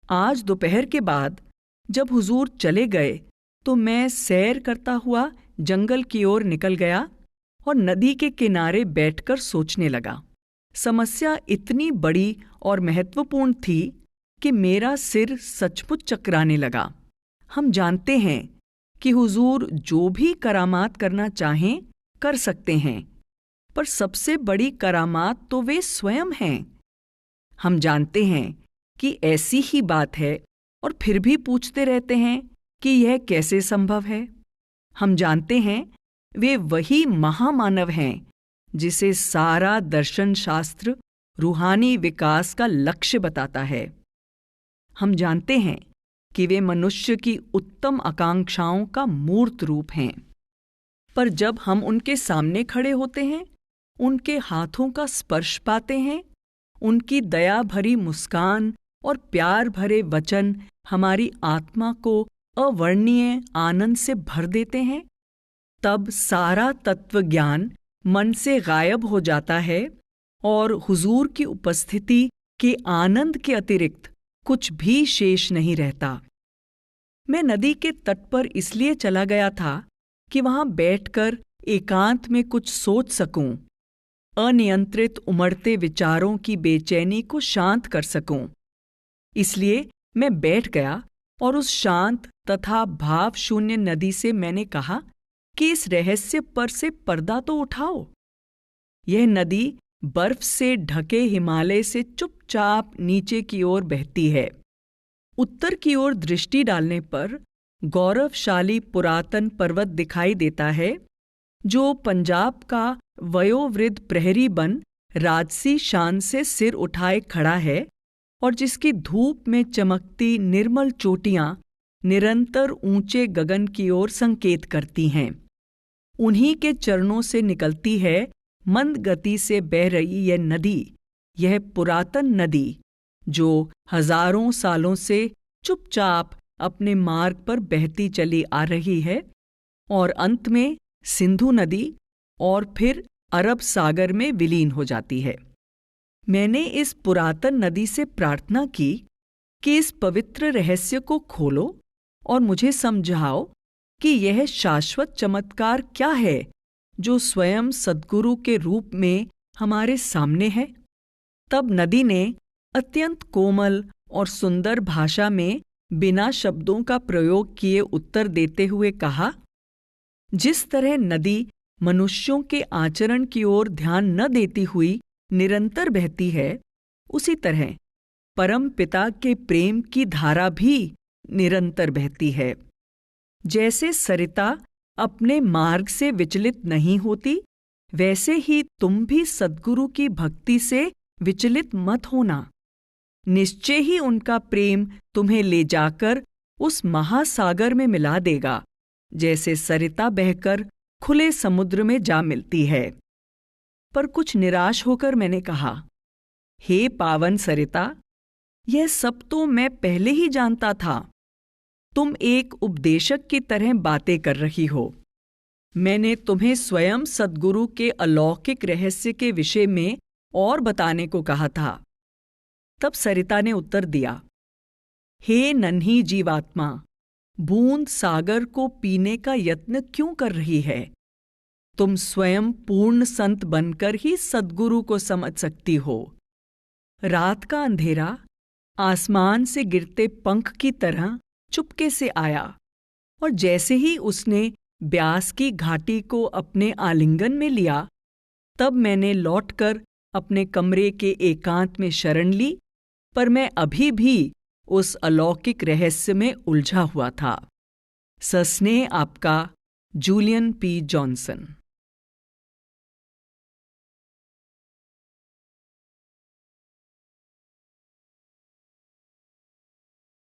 आज दोपहर के बाद जब हुजूर चले गए तो मैं सैर करता हुआ जंगल की ओर निकल गया और नदी के किनारे बैठकर सोचने लगा। समस्या इतनी बड़ी और महत्वपूर्ण थी कि मेरा सिर सचमुच चकराने लगा। हम जानते हैं कि हुजूर जो भी करामात करना चाहें कर सकते हैं, पर सबसे बड़ी करामात तो वे स्वयं हैं। हम जानते हैं कि ऐसी ही बात है और फिर भी पूछते रहते हैं कि यह कैसे संभव है। हम जानते हैं वे वही महामानव हैं जिसे सारा दर्शन शास्त्र रूहानी विकास का लक्ष्य बताता है। हम जानते हैं कि वे मनुष्य की उत्तम आकांक्षाओं का मूर्त रूप हैं। पर जब हम उनके सामने खड़े होते हैं, उनके हाथों का स्पर्श पाते हैं, उनकी दया भरी मुस्कान और प्यार भरे वचन हमारी आत्मा को अवर्णनीय आनंद से भर देते हैं, तब सारा तत्व ज्ञान मन से गायब हो जाता है और हुजूर की उपस्थिति के आनंद के अतिरिक्त कुछ भी शेष नहीं रहता। मैं नदी के तट पर इसलिए चला गया था कि वहां बैठकर एकांत में कुछ सोच सकूं, अनियंत्रित उमड़ते विचारों की बेचैनी को शांत कर सकूं। इसलिए मैं बैठ गया और उस शांत तथा भाव शून्य नदी से मैंने कहा कि इस रहस्य पर से पर्दा तो उठाओ। यह नदी बर्फ से ढके हिमालय से चुपचाप नीचे की ओर बहती है। उत्तर की ओर दृष्टि डालने पर गौरवशाली पुरातन पर्वत दिखाई देता है, जो पंजाब का वयोवृद्ध प्रहरी बन राजसी शान से सिर उठाए खड़ा है और जिसकी धूप में चमकती निर्मल चोटियां निरंतर ऊंचे गगन की ओर संकेत करती हैं। उन्हीं के चरणों से निकलती है मंद गति से बह रही यह नदी, यह पुरातन नदी जो हजारों सालों से चुपचाप अपने मार्ग पर बहती चली आ रही है और अंत में सिंधु नदी और फिर अरब सागर में विलीन हो जाती है। मैंने इस पुरातन नदी से प्रार्थना की कि इस पवित्र रहस्य को खोलो और मुझे समझाओ कि यह शाश्वत चमत्कार क्या है जो स्वयं सद्गुरु के रूप में हमारे सामने है। तब नदी ने अत्यंत कोमल और सुंदर भाषा में बिना शब्दों का प्रयोग किए उत्तर देते हुए कहा, जिस तरह नदी मनुष्यों के आचरण की ओर ध्यान न देती हुई निरंतर बहती है, उसी तरह परम पिता के प्रेम की धारा भी निरंतर बहती है। जैसे सरिता अपने मार्ग से विचलित नहीं होती, वैसे ही तुम भी सद्गुरु की भक्ति से विचलित मत होना। निश्चय ही उनका प्रेम तुम्हें ले जाकर उस महासागर में मिला देगा, जैसे सरिता बहकर खुले समुद्र में जा मिलती है। पर कुछ निराश होकर मैंने कहा, हे पावन सरिता, यह सब तो मैं पहले ही जानता था। तुम एक उपदेशक की तरह बातें कर रही हो। मैंने तुम्हें स्वयं सद्गुरु के अलौकिक रहस्य के विषय में और बताने को कहा था। तब सरिता ने उत्तर दिया, हे नन्ही जीवात्मा, बूंद सागर को पीने का यत्न क्यों कर रही है? तुम स्वयं पूर्ण संत बनकर ही सद्गुरु को समझ सकती हो। रात का अंधेरा आसमान से गिरते पंख की तरह चुपके से आया, और जैसे ही उसने ब्यास की घाटी को अपने आलिंगन में लिया, तब मैंने लौटकर अपने कमरे के एकांत में शरण ली, पर मैं अभी भी उस अलौकिक रहस्य में उलझा हुआ था। सस्नेह आपका, जूलियन पी. जॉनसन।